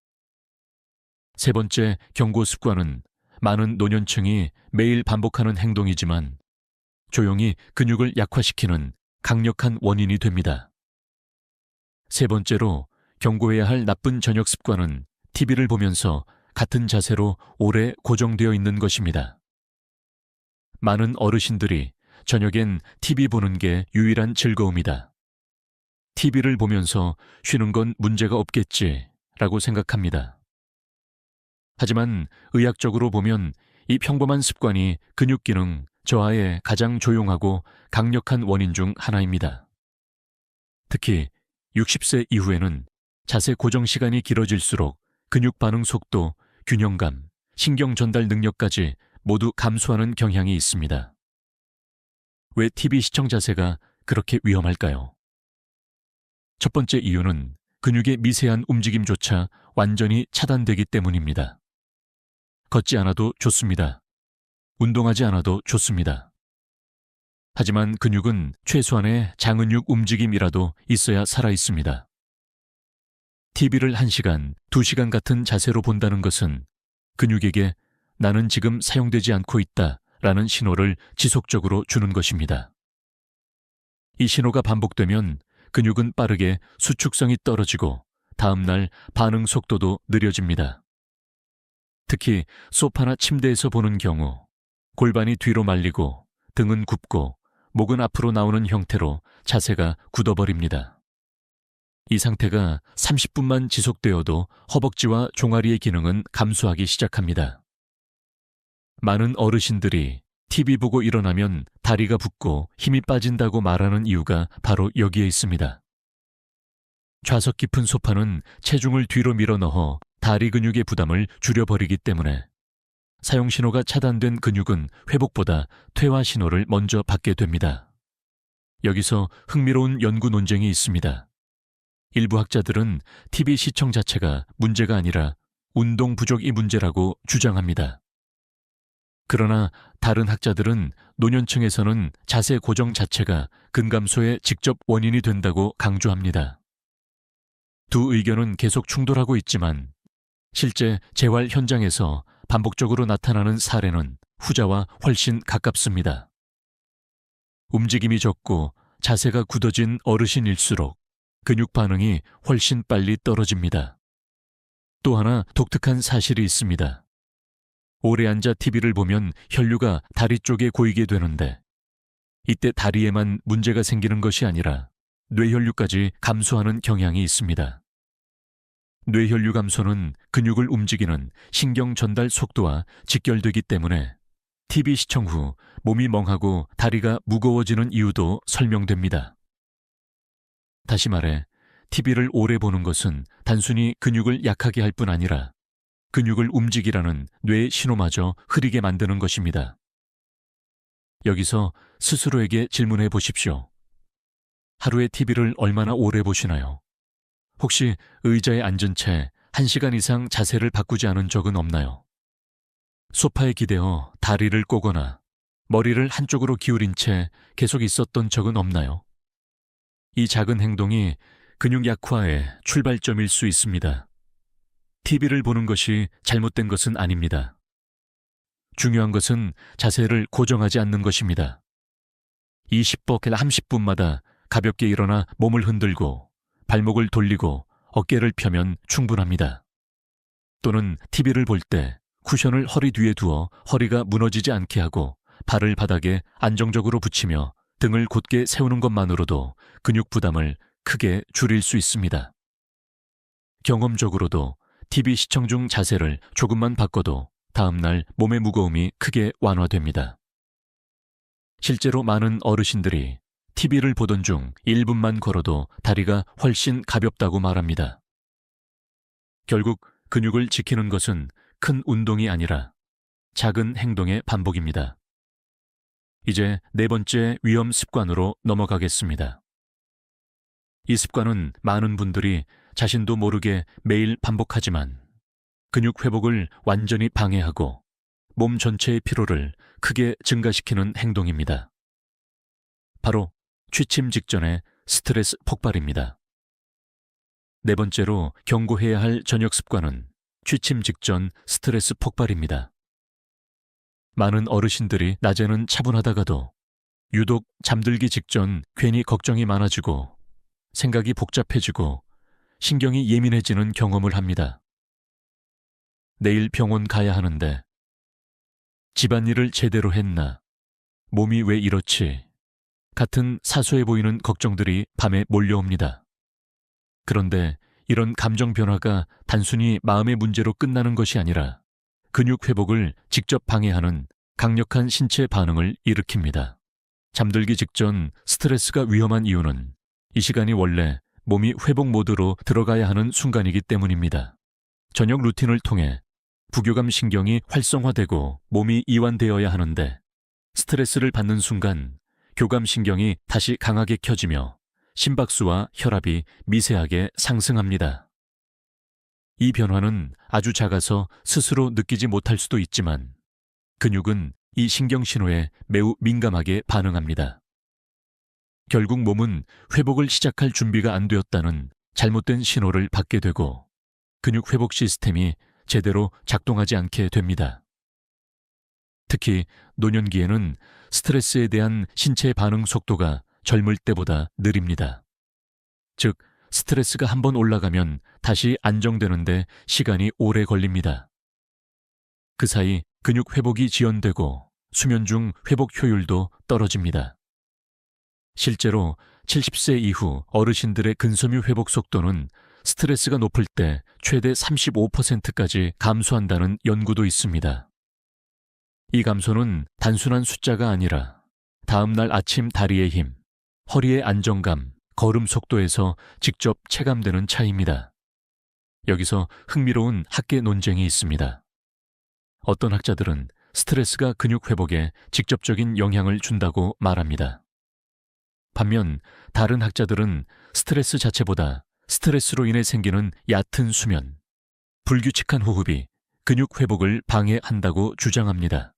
세 번째 경고 습관은 많은 노년층이 매일 반복하는 행동이지만 조용히 근육을 약화시키는 강력한 원인이 됩니다. 세 번째로 경고해야 할 나쁜 저녁 습관은 TV를 보면서 같은 자세로 오래 고정되어 있는 것입니다. 많은 어르신들이 저녁엔 TV 보는 게 유일한 즐거움이다. TV를 보면서 쉬는 건 문제가 없겠지라고 생각합니다. 하지만 의학적으로 보면 이 평범한 습관이 근육 기능 저하의 가장 조용하고 강력한 원인 중 하나입니다. 특히 60세 이후에는 자세 고정 시간이 길어질수록 근육 반응 속도, 균형감, 신경 전달 능력까지 모두 감소하는 경향이 있습니다. 왜 TV 시청 자세가 그렇게 위험할까요? 첫 번째 이유는 근육의 미세한 움직임조차 완전히 차단되기 때문입니다. 걷지 않아도 좋습니다. 운동하지 않아도 좋습니다. 하지만 근육은 최소한의 장근육 움직임이라도 있어야 살아있습니다. TV를 1시간, 2시간 같은 자세로 본다는 것은 근육에게 나는 지금 사용되지 않고 있다 라는 신호를 지속적으로 주는 것입니다. 이 신호가 반복되면 근육은 빠르게 수축성이 떨어지고 다음날 반응 속도도 느려집니다. 특히 소파나 침대에서 보는 경우 골반이 뒤로 말리고 등은 굽고 목은 앞으로 나오는 형태로 자세가 굳어버립니다. 이 상태가 30분만 지속되어도 허벅지와 종아리의 기능은 감소하기 시작합니다. 많은 어르신들이 TV 보고 일어나면 다리가 붓고 힘이 빠진다고 말하는 이유가 바로 여기에 있습니다. 좌석 깊은 소파는 체중을 뒤로 밀어 넣어 다리 근육의 부담을 줄여버리기 때문에 사용 신호가 차단된 근육은 회복보다 퇴화 신호를 먼저 받게 됩니다. 여기서 흥미로운 연구 논쟁이 있습니다. 일부 학자들은 TV 시청 자체가 문제가 아니라 운동 부족이 문제라고 주장합니다. 그러나 다른 학자들은 노년층에서는 자세 고정 자체가 근감소의 직접 원인이 된다고 강조합니다. 두 의견은 계속 충돌하고 있지만 실제 재활 현장에서 반복적으로 나타나는 사례는 후자와 훨씬 가깝습니다. 움직임이 적고 자세가 굳어진 어르신일수록 근육 반응이 훨씬 빨리 떨어집니다. 또 하나 독특한 사실이 있습니다. 오래 앉아 TV를 보면 혈류가 다리 쪽에 고이게 되는데 이때 다리에만 문제가 생기는 것이 아니라 뇌혈류까지 감소하는 경향이 있습니다. 뇌혈류 감소는 근육을 움직이는 신경 전달 속도와 직결되기 때문에 TV 시청 후 몸이 멍하고 다리가 무거워지는 이유도 설명됩니다. 다시 말해 TV를 오래 보는 것은 단순히 근육을 약하게 할 뿐 아니라 근육을 움직이라는 뇌의 신호마저 흐리게 만드는 것입니다. 여기서 스스로에게 질문해 보십시오. 하루에 TV를 얼마나 오래 보시나요? 혹시 의자에 앉은 채 1시간 이상 자세를 바꾸지 않은 적은 없나요? 소파에 기대어 다리를 꼬거나 머리를 한쪽으로 기울인 채 계속 있었던 적은 없나요? 이 작은 행동이 근육 약화의 출발점일 수 있습니다. TV를 보는 것이 잘못된 것은 아닙니다. 중요한 것은 자세를 고정하지 않는 것입니다. 20분, 30분마다 가볍게 일어나 몸을 흔들고 발목을 돌리고 어깨를 펴면 충분합니다. 또는 TV를 볼 때 쿠션을 허리 뒤에 두어 허리가 무너지지 않게 하고 발을 바닥에 안정적으로 붙이며 등을 곧게 세우는 것만으로도 근육 부담을 크게 줄일 수 있습니다. 경험적으로도 TV 시청 중 자세를 조금만 바꿔도 다음날 몸의 무거움이 크게 완화됩니다. 실제로 많은 어르신들이 TV를 보던 중 1분만 걸어도 다리가 훨씬 가볍다고 말합니다. 결국 근육을 지키는 것은 큰 운동이 아니라 작은 행동의 반복입니다. 이제 네 번째 위험 습관으로 넘어가겠습니다. 이 습관은 많은 분들이 자신도 모르게 매일 반복하지만 근육 회복을 완전히 방해하고 몸 전체의 피로를 크게 증가시키는 행동입니다. 바로 취침 직전의 스트레스 폭발입니다. 네 번째로 경고해야 할 저녁 습관은 취침 직전 스트레스 폭발입니다. 많은 어르신들이 낮에는 차분하다가도 유독 잠들기 직전 괜히 걱정이 많아지고 생각이 복잡해지고 신경이 예민해지는 경험을 합니다. 내일 병원 가야 하는데, 집안일을 제대로 했나, 몸이 왜 이렇지 같은 사소해 보이는 걱정들이 밤에 몰려옵니다. 그런데 이런 감정 변화가 단순히 마음의 문제로 끝나는 것이 아니라 근육 회복을 직접 방해하는 강력한 신체 반응을 일으킵니다. 잠들기 직전 스트레스가 위험한 이유는 이 시간이 원래 몸이 회복 모드로 들어가야 하는 순간이기 때문입니다. 저녁 루틴을 통해 부교감 신경이 활성화되고 몸이 이완되어야 하는데, 스트레스를 받는 순간 교감 신경이 다시 강하게 켜지며 심박수와 혈압이 미세하게 상승합니다. 이 변화는 아주 작아서 스스로 느끼지 못할 수도 있지만 근육은 이 신경 신호에 매우 민감하게 반응합니다. 결국 몸은 회복을 시작할 준비가 안 되었다는 잘못된 신호를 받게 되고 근육 회복 시스템이 제대로 작동하지 않게 됩니다. 특히 노년기에는 스트레스에 대한 신체 반응 속도가 젊을 때보다 느립니다. 즉, 스트레스가 한번 올라가면 다시 안정되는데 시간이 오래 걸립니다. 그 사이 근육 회복이 지연되고 수면 중 회복 효율도 떨어집니다. 실제로 70세 이후 어르신들의 근섬유 회복 속도는 스트레스가 높을 때 최대 35%까지 감소한다는 연구도 있습니다. 이 감소는 단순한 숫자가 아니라 다음날 아침 다리의 힘, 허리의 안정감, 걸음 속도에서 직접 체감되는 차이입니다. 여기서 흥미로운 학계 논쟁이 있습니다. 어떤 학자들은 스트레스가 근육 회복에 직접적인 영향을 준다고 말합니다. 반면 다른 학자들은 스트레스 자체보다 스트레스로 인해 생기는 얕은 수면, 불규칙한 호흡이 근육 회복을 방해한다고 주장합니다.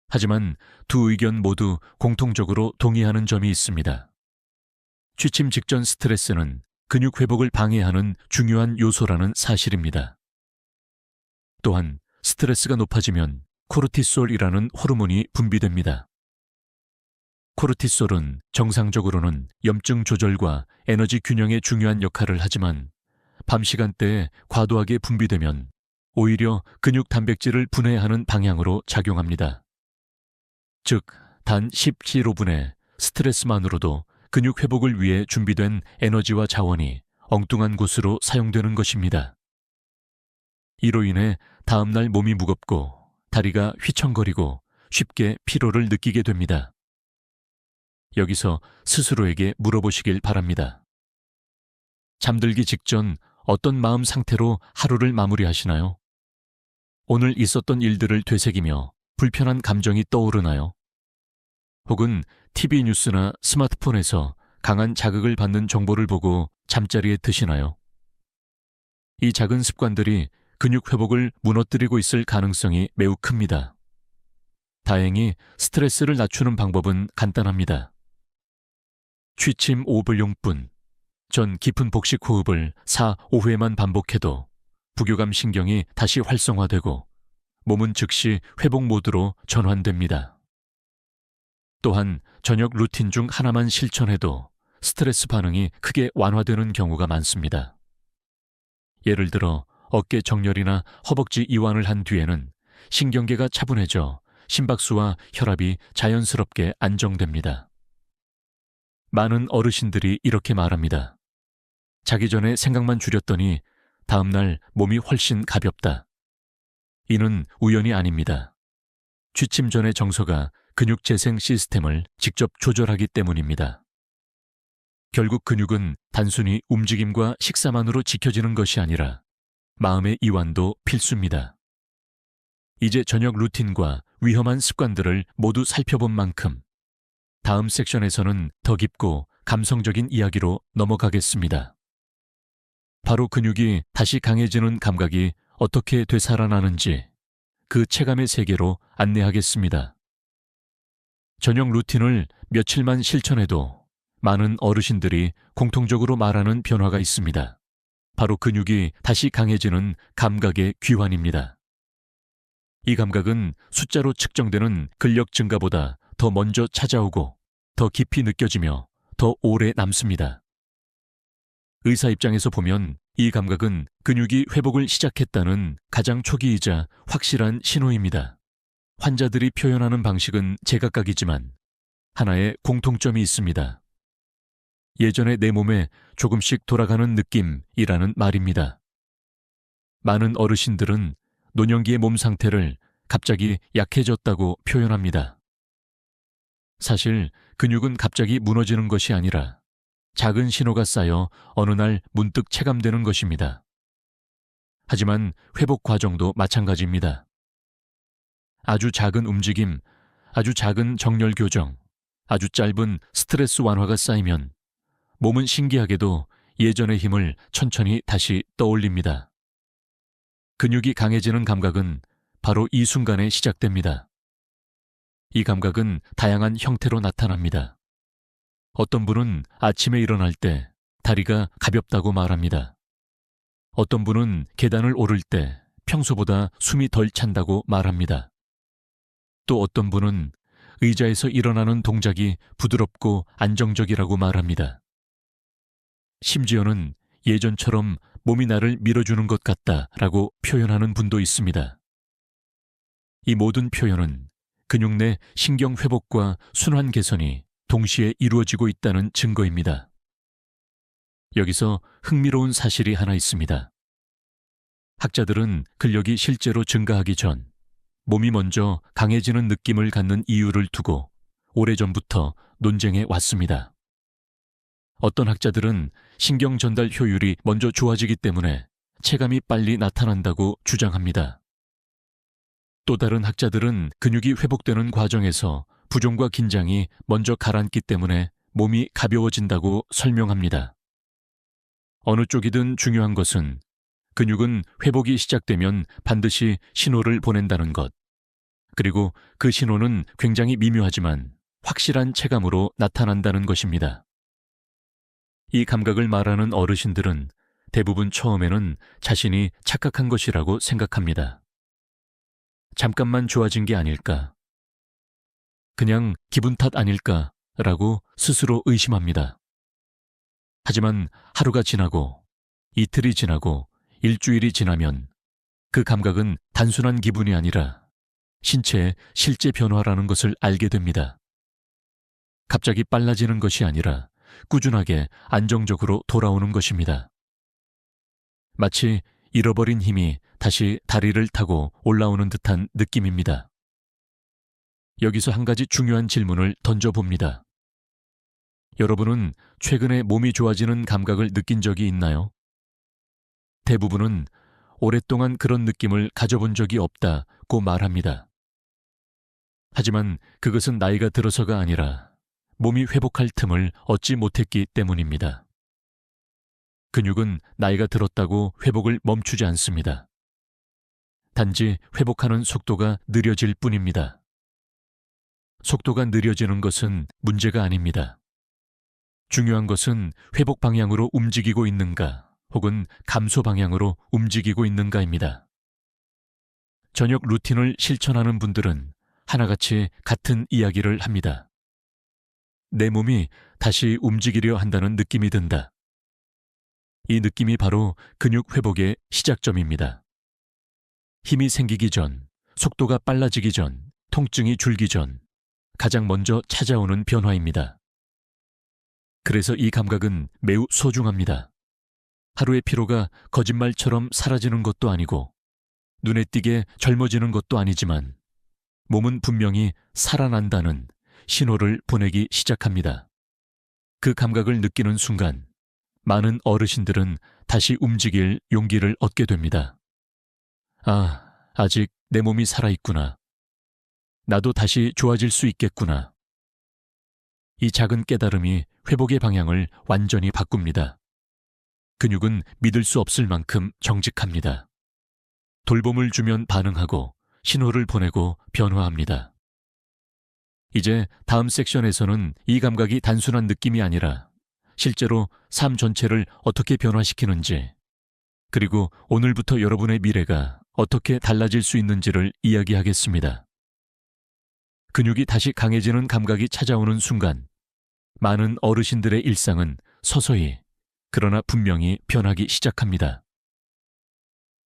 하지만 두 의견 모두 공통적으로 동의하는 점이 있습니다. 취침 직전 스트레스는 근육 회복을 방해하는 중요한 요소라는 사실입니다. 또한 스트레스가 높아지면 코르티솔이라는 호르몬이 분비됩니다. 코르티솔은 정상적으로는 염증 조절과 에너지 균형에 중요한 역할을 하지만 밤 시간대에 과도하게 분비되면 오히려 근육 단백질을 분해하는 방향으로 작용합니다. 즉, 단 10kJ의 스트레스만으로도 근육 회복을 위해 준비된 에너지와 자원이 엉뚱한 곳으로 사용되는 것입니다. 이로 인해 다음날 몸이 무겁고 다리가 휘청거리고 쉽게 피로를 느끼게 됩니다. 여기서 스스로에게 물어보시길 바랍니다. 잠들기 직전 어떤 마음 상태로 하루를 마무리하시나요? 오늘 있었던 일들을 되새기며 불편한 감정이 떠오르나요? 혹은 TV 뉴스나 스마트폰에서 강한 자극을 받는 정보를 보고 잠자리에 드시나요? 이 작은 습관들이 근육 회복을 무너뜨리고 있을 가능성이 매우 큽니다. 다행히 스트레스를 낮추는 방법은 간단합니다. 취침 5분용 전 깊은 복식 호흡을 4, 5회만 반복해도 부교감 신경이 다시 활성화되고 몸은 즉시 회복 모드로 전환됩니다. 또한 저녁 루틴 중 하나만 실천해도 스트레스 반응이 크게 완화되는 경우가 많습니다. 예를 들어 어깨 정렬이나 허벅지 이완을 한 뒤에는 신경계가 차분해져 심박수와 혈압이 자연스럽게 안정됩니다. 많은 어르신들이 이렇게 말합니다. 자기 전에 생각만 줄였더니 다음날 몸이 훨씬 가볍다. 이는 우연이 아닙니다. 취침 전의 정서가 근육 재생 시스템을 직접 조절하기 때문입니다. 결국 근육은 단순히 움직임과 식사만으로 지켜지는 것이 아니라 마음의 이완도 필수입니다. 이제 저녁 루틴과 위험한 습관들을 모두 살펴본 만큼 다음 섹션에서는 더 깊고 감성적인 이야기로 넘어가겠습니다. 바로 근육이 다시 강해지는 감각이 어떻게 되살아나는지 그 체감의 세계로 안내하겠습니다. 저녁 루틴을 며칠만 실천해도 많은 어르신들이 공통적으로 말하는 변화가 있습니다. 바로 근육이 다시 강해지는 감각의 귀환입니다. 이 감각은 숫자로 측정되는 근력 증가보다 더 먼저 찾아오고 더 깊이 느껴지며 더 오래 남습니다. 의사 입장에서 보면 이 감각은 근육이 회복을 시작했다는 가장 초기이자 확실한 신호입니다. 환자들이 표현하는 방식은 제각각이지만 하나의 공통점이 있습니다. 예전에 내 몸에 조금씩 돌아가는 느낌이라는 말입니다. 많은 어르신들은 노년기의 몸 상태를 갑자기 약해졌다고 표현합니다. 사실 근육은 갑자기 무너지는 것이 아니라 작은 신호가 쌓여 어느 날 문득 체감되는 것입니다. 하지만 회복 과정도 마찬가지입니다. 아주 작은 움직임, 아주 작은 정렬 교정, 아주 짧은 스트레스 완화가 쌓이면 몸은 신기하게도 예전의 힘을 천천히 다시 떠올립니다. 근육이 강해지는 감각은 바로 이 순간에 시작됩니다. 이 감각은 다양한 형태로 나타납니다. 어떤 분은 아침에 일어날 때 다리가 가볍다고 말합니다. 어떤 분은 계단을 오를 때 평소보다 숨이 덜 찬다고 말합니다. 또 어떤 분은 의자에서 일어나는 동작이 부드럽고 안정적이라고 말합니다. 심지어는 예전처럼 몸이 나를 밀어주는 것 같다라고 표현하는 분도 있습니다. 이 모든 표현은 근육 내 신경 회복과 순환 개선이 동시에 이루어지고 있다는 증거입니다. 여기서 흥미로운 사실이 하나 있습니다. 학자들은 근력이 실제로 증가하기 전 몸이 먼저 강해지는 느낌을 갖는 이유를 두고 오래전부터 논쟁해 왔습니다. 어떤 학자들은 신경 전달 효율이 먼저 좋아지기 때문에 체감이 빨리 나타난다고 주장합니다. 또 다른 학자들은 근육이 회복되는 과정에서 부종과 긴장이 먼저 가라앉기 때문에 몸이 가벼워진다고 설명합니다. 어느 쪽이든 중요한 것은 근육은 회복이 시작되면 반드시 신호를 보낸다는 것. 그리고 그 신호는 굉장히 미묘하지만 확실한 체감으로 나타난다는 것입니다. 이 감각을 말하는 어르신들은 대부분 처음에는 자신이 착각한 것이라고 생각합니다. 잠깐만 좋아진 게 아닐까? 그냥 기분 탓 아닐까라고 스스로 의심합니다. 하지만 하루가 지나고 이틀이 지나고 일주일이 지나면 그 감각은 단순한 기분이 아니라 신체의 실제 변화라는 것을 알게 됩니다. 갑자기 빨라지는 것이 아니라 꾸준하게 안정적으로 돌아오는 것입니다. 마치 잃어버린 힘이 다시 다리를 타고 올라오는 듯한 느낌입니다. 여기서 한 가지 중요한 질문을 던져봅니다. 여러분은 최근에 몸이 좋아지는 감각을 느낀 적이 있나요? 대부분은 오랫동안 그런 느낌을 가져본 적이 없다고 말합니다. 하지만 그것은 나이가 들어서가 아니라 몸이 회복할 틈을 얻지 못했기 때문입니다. 근육은 나이가 들었다고 회복을 멈추지 않습니다. 단지 회복하는 속도가 느려질 뿐입니다. 속도가 느려지는 것은 문제가 아닙니다. 중요한 것은 회복 방향으로 움직이고 있는가 혹은 감소 방향으로 움직이고 있는가입니다. 저녁 루틴을 실천하는 분들은 하나같이 같은 이야기를 합니다. 내 몸이 다시 움직이려 한다는 느낌이 든다. 이 느낌이 바로 근육 회복의 시작점입니다. 힘이 생기기 전, 속도가 빨라지기 전, 통증이 줄기 전, 가장 먼저 찾아오는 변화입니다. 그래서 이 감각은 매우 소중합니다. 하루의 피로가 거짓말처럼 사라지는 것도 아니고 눈에 띄게 젊어지는 것도 아니지만 몸은 분명히 살아난다는 신호를 보내기 시작합니다. 그 감각을 느끼는 순간 많은 어르신들은 다시 움직일 용기를 얻게 됩니다. 아직 내 몸이 살아있구나. 나도 다시 좋아질 수 있겠구나. 이 작은 깨달음이 회복의 방향을 완전히 바꿉니다. 근육은 믿을 수 없을 만큼 정직합니다. 돌봄을 주면 반응하고 신호를 보내고 변화합니다. 이제 다음 섹션에서는 이 감각이 단순한 느낌이 아니라 실제로 삶 전체를 어떻게 변화시키는지, 그리고 오늘부터 여러분의 미래가 어떻게 달라질 수 있는지를 이야기하겠습니다. 근육이 다시 강해지는 감각이 찾아오는 순간, 많은 어르신들의 일상은 서서히, 그러나 분명히 변하기 시작합니다.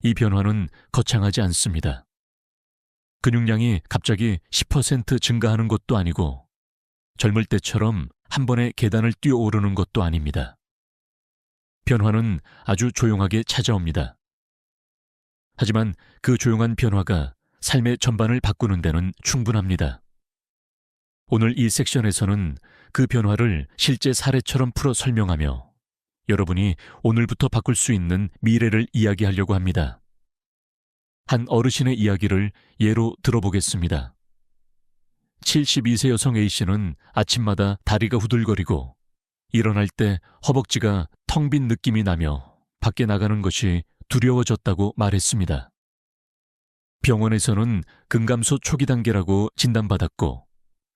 이 변화는 거창하지 않습니다. 근육량이 갑자기 10% 증가하는 것도 아니고 젊을 때처럼 한 번에 계단을 뛰어오르는 것도 아닙니다. 변화는 아주 조용하게 찾아옵니다. 하지만 그 조용한 변화가 삶의 전반을 바꾸는 데는 충분합니다. 오늘 이 섹션에서는 그 변화를 실제 사례처럼 풀어 설명하며 여러분이 오늘부터 바꿀 수 있는 미래를 이야기하려고 합니다. 한 어르신의 이야기를 예로 들어보겠습니다. 72세 여성 A씨는 아침마다 다리가 후들거리고 일어날 때 허벅지가 텅 빈 느낌이 나며 밖에 나가는 것이 두려워졌다고 말했습니다. 병원에서는 근감소 초기 단계라고 진단받았고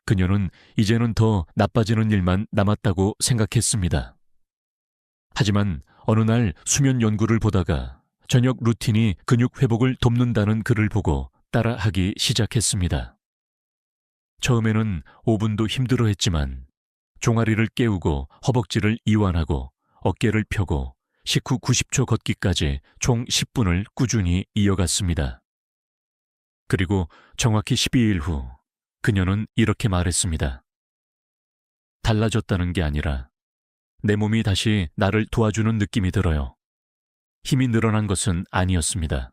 그녀는 이제는 더 나빠지는 일만 남았다고 생각했습니다. 하지만 어느 날 수면 연구를 보다가 저녁 루틴이 근육 회복을 돕는다는 글을 보고 따라하기 시작했습니다. 처음에는 5분도 힘들어했지만 종아리를 깨우고 허벅지를 이완하고 어깨를 펴고 식후 90초 걷기까지 총 10분을 꾸준히 이어갔습니다. 그리고 정확히 12일 후 그녀는 이렇게 말했습니다. 달라졌다는 게 아니라 내 몸이 다시 나를 도와주는 느낌이 들어요. 힘이 늘어난 것은 아니었습니다.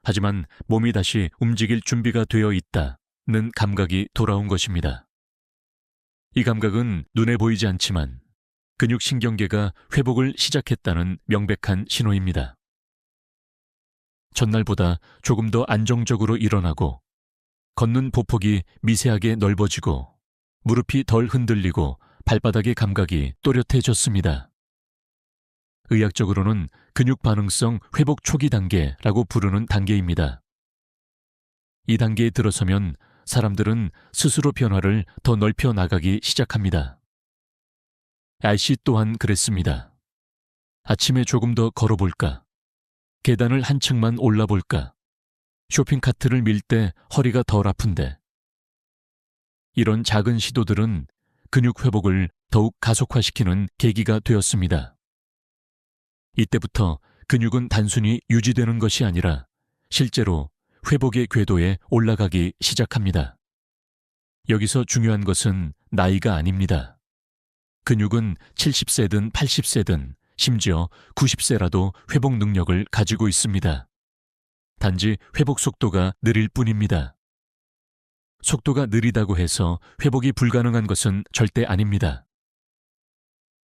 하지만 몸이 다시 움직일 준비가 되어 있다는 감각이 돌아온 것입니다. 이 감각은 눈에 보이지 않지만 근육신경계가 회복을 시작했다는 명백한 신호입니다. 전날보다 조금 더 안정적으로 일어나고 걷는 보폭이 미세하게 넓어지고 무릎이 덜 흔들리고 발바닥의 감각이 또렷해졌습니다. 의학적으로는 근육 반응성 회복 초기 단계라고 부르는 단계입니다. 이 단계에 들어서면 사람들은 스스로 변화를 더 넓혀 나가기 시작합니다. A씨 또한 그랬습니다. 아침에 조금 더 걸어볼까? 계단을 한 층만 올라볼까? 쇼핑카트를 밀 때 허리가 덜 아픈데. 이런 작은 시도들은 근육 회복을 더욱 가속화시키는 계기가 되었습니다. 이때부터 근육은 단순히 유지되는 것이 아니라 실제로 회복의 궤도에 올라가기 시작합니다. 여기서 중요한 것은 나이가 아닙니다. 근육은 70세든 80세든 심지어 90세라도 회복 능력을 가지고 있습니다. 단지 회복 속도가 느릴 뿐입니다. 속도가 느리다고 해서 회복이 불가능한 것은 절대 아닙니다.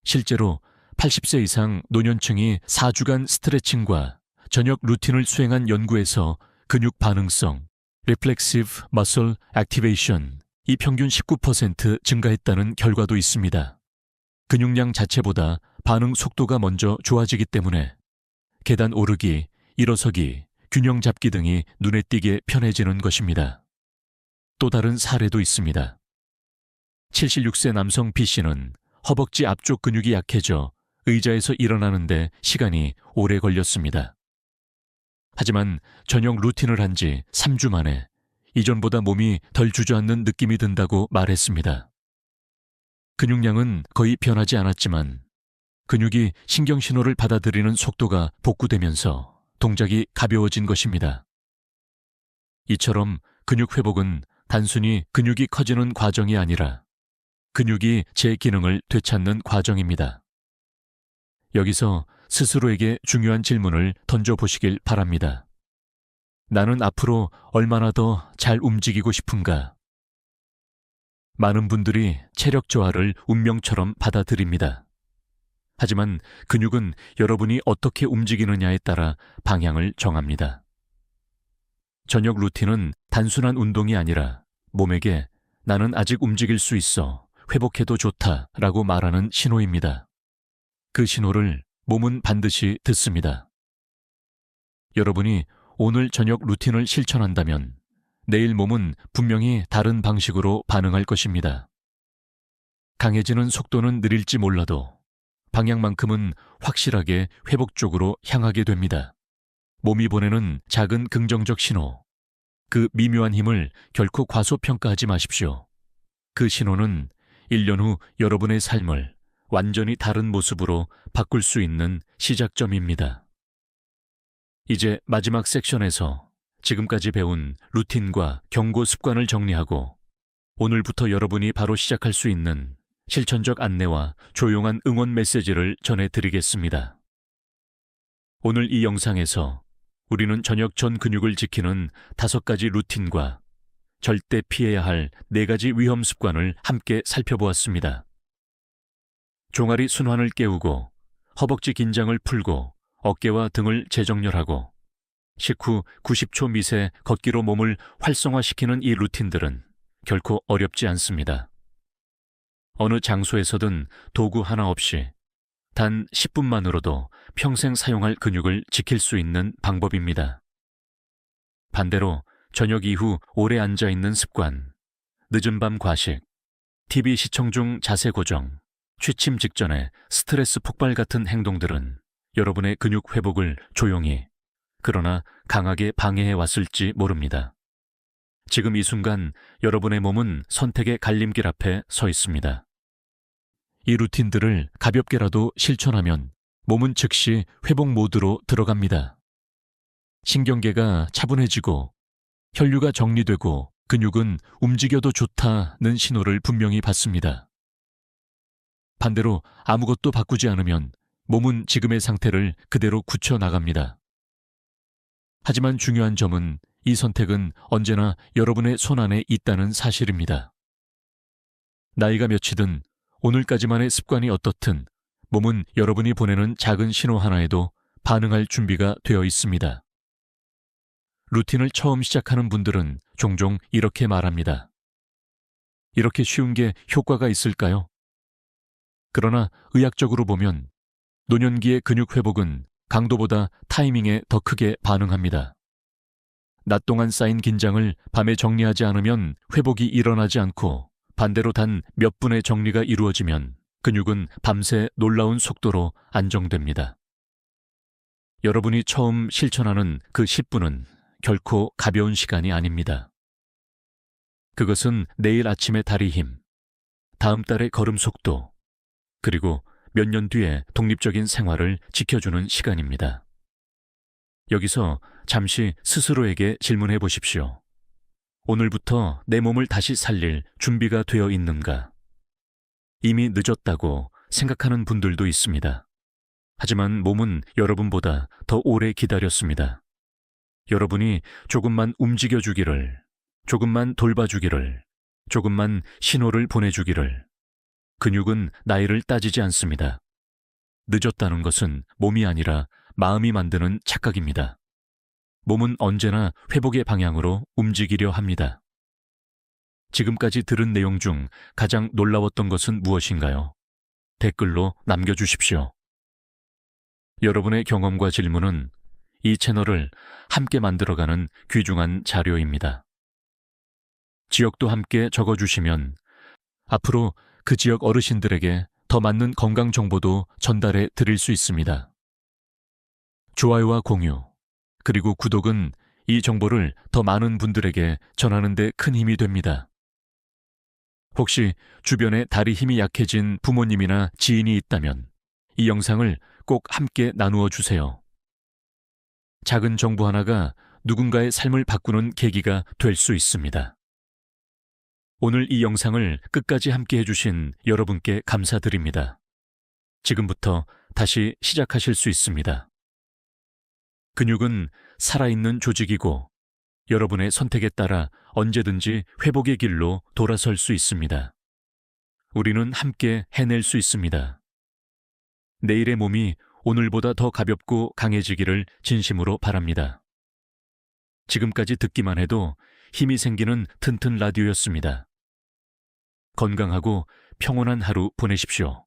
실제로 80세 이상 노년층이 4주간 스트레칭과 저녁 루틴을 수행한 연구에서 근육 반응성, Reflexive Muscle Activation이 평균 19% 증가했다는 결과도 있습니다. 근육량 자체보다 반응 속도가 먼저 좋아지기 때문에 계단 오르기, 일어서기, 균형 잡기 등이 눈에 띄게 편해지는 것입니다. 또 다른 사례도 있습니다. 76세 남성 B씨는 허벅지 앞쪽 근육이 약해져 의자에서 일어나는데 시간이 오래 걸렸습니다. 하지만 저녁 루틴을 한 지 3주 만에 이전보다 몸이 덜 주저앉는 느낌이 든다고 말했습니다. 근육량은 거의 변하지 않았지만 근육이 신경신호를 받아들이는 속도가 복구되면서 동작이 가벼워진 것입니다. 이처럼 근육 회복은 단순히 근육이 커지는 과정이 아니라 근육이 제 기능을 되찾는 과정입니다. 여기서 스스로에게 중요한 질문을 던져보시길 바랍니다. 나는 앞으로 얼마나 더 잘 움직이고 싶은가? 많은 분들이 체력 저하를 운명처럼 받아들입니다. 하지만 근육은 여러분이 어떻게 움직이느냐에 따라 방향을 정합니다. 저녁 루틴은 단순한 운동이 아니라 몸에게 나는 아직 움직일 수 있어, 회복해도 좋다라고 말하는 신호입니다. 그 신호를 몸은 반드시 듣습니다. 여러분이 오늘 저녁 루틴을 실천한다면 내일 몸은 분명히 다른 방식으로 반응할 것입니다. 강해지는 속도는 느릴지 몰라도 방향만큼은 확실하게 회복 쪽으로 향하게 됩니다. 몸이 보내는 작은 긍정적 신호, 그 미묘한 힘을 결코 과소평가하지 마십시오. 그 신호는 1년 후 여러분의 삶을 완전히 다른 모습으로 바꿀 수 있는 시작점입니다. 이제 마지막 섹션에서 지금까지 배운 루틴과 경고 습관을 정리하고 오늘부터 여러분이 바로 시작할 수 있는 실천적 안내와 조용한 응원 메시지를 전해드리겠습니다. 오늘 이 영상에서 우리는 저녁 전 근육을 지키는 5가지 루틴과 절대 피해야 할 4가지 위험 습관을 함께 살펴보았습니다. 종아리 순환을 깨우고 허벅지 긴장을 풀고 어깨와 등을 재정렬하고 식후 90초 미세 걷기로 몸을 활성화시키는 이 루틴들은 결코 어렵지 않습니다. 어느 장소에서든 도구 하나 없이 단 10분만으로도 평생 사용할 근육을 지킬 수 있는 방법입니다. 반대로 저녁 이후 오래 앉아있는 습관, 늦은 밤 과식, TV 시청 중 자세 고정, 취침 직전에 스트레스 폭발 같은 행동들은 여러분의 근육 회복을 조용히, 그러나 강하게 방해해 왔을지 모릅니다. 지금 이 순간 여러분의 몸은 선택의 갈림길 앞에 서 있습니다. 이 루틴들을 가볍게라도 실천하면 몸은 즉시 회복 모드로 들어갑니다. 신경계가 차분해지고 혈류가 정리되고 근육은 움직여도 좋다는 신호를 분명히 받습니다. 반대로 아무것도 바꾸지 않으면 몸은 지금의 상태를 그대로 굳혀나갑니다. 하지만 중요한 점은 이 선택은 언제나 여러분의 손안에 있다는 사실입니다. 나이가 몇이든 오늘까지만의 습관이 어떻든 몸은 여러분이 보내는 작은 신호 하나에도 반응할 준비가 되어 있습니다. 루틴을 처음 시작하는 분들은 종종 이렇게 말합니다. 이렇게 쉬운 게 효과가 있을까요? 그러나 의학적으로 보면 노년기의 근육 회복은 강도보다 타이밍에 더 크게 반응합니다. 낮 동안 쌓인 긴장을 밤에 정리하지 않으면 회복이 일어나지 않고 반대로 단 몇 분의 정리가 이루어지면 근육은 밤새 놀라운 속도로 안정됩니다. 여러분이 처음 실천하는 그 10분은 결코 가벼운 시간이 아닙니다. 그것은 내일 아침의 다리 힘, 다음 달의 걸음 속도, 그리고 몇 년 뒤에 독립적인 생활을 지켜주는 시간입니다. 여기서 잠시 스스로에게 질문해 보십시오. 오늘부터 내 몸을 다시 살릴 준비가 되어 있는가? 이미 늦었다고 생각하는 분들도 있습니다. 하지만 몸은 여러분보다 더 오래 기다렸습니다. 여러분이 조금만 움직여주기를, 조금만 돌봐주기를, 조금만 신호를 보내주기를. 근육은 나이를 따지지 않습니다. 늦었다는 것은 몸이 아니라 마음이 만드는 착각입니다. 몸은 언제나 회복의 방향으로 움직이려 합니다. 지금까지 들은 내용 중 가장 놀라웠던 것은 무엇인가요? 댓글로 남겨주십시오. 여러분의 경험과 질문은 이 채널을 함께 만들어가는 귀중한 자료입니다. 지역도 함께 적어주시면 앞으로 그 지역 어르신들에게 더 맞는 건강 정보도 전달해 드릴 수 있습니다. 좋아요와 공유, 그리고 구독은 이 정보를 더 많은 분들에게 전하는 데 큰 힘이 됩니다. 혹시 주변에 다리 힘이 약해진 부모님이나 지인이 있다면 이 영상을 꼭 함께 나누어 주세요. 작은 정보 하나가 누군가의 삶을 바꾸는 계기가 될 수 있습니다. 오늘 이 영상을 끝까지 함께 해주신 여러분께 감사드립니다. 지금부터 다시 시작하실 수 있습니다. 근육은 살아있는 조직이고 여러분의 선택에 따라 언제든지 회복의 길로 돌아설 수 있습니다. 우리는 함께 해낼 수 있습니다. 내일의 몸이 오늘보다 더 가볍고 강해지기를 진심으로 바랍니다. 지금까지 듣기만 해도 힘이 생기는 튼튼 라디오였습니다. 건강하고 평온한 하루 보내십시오.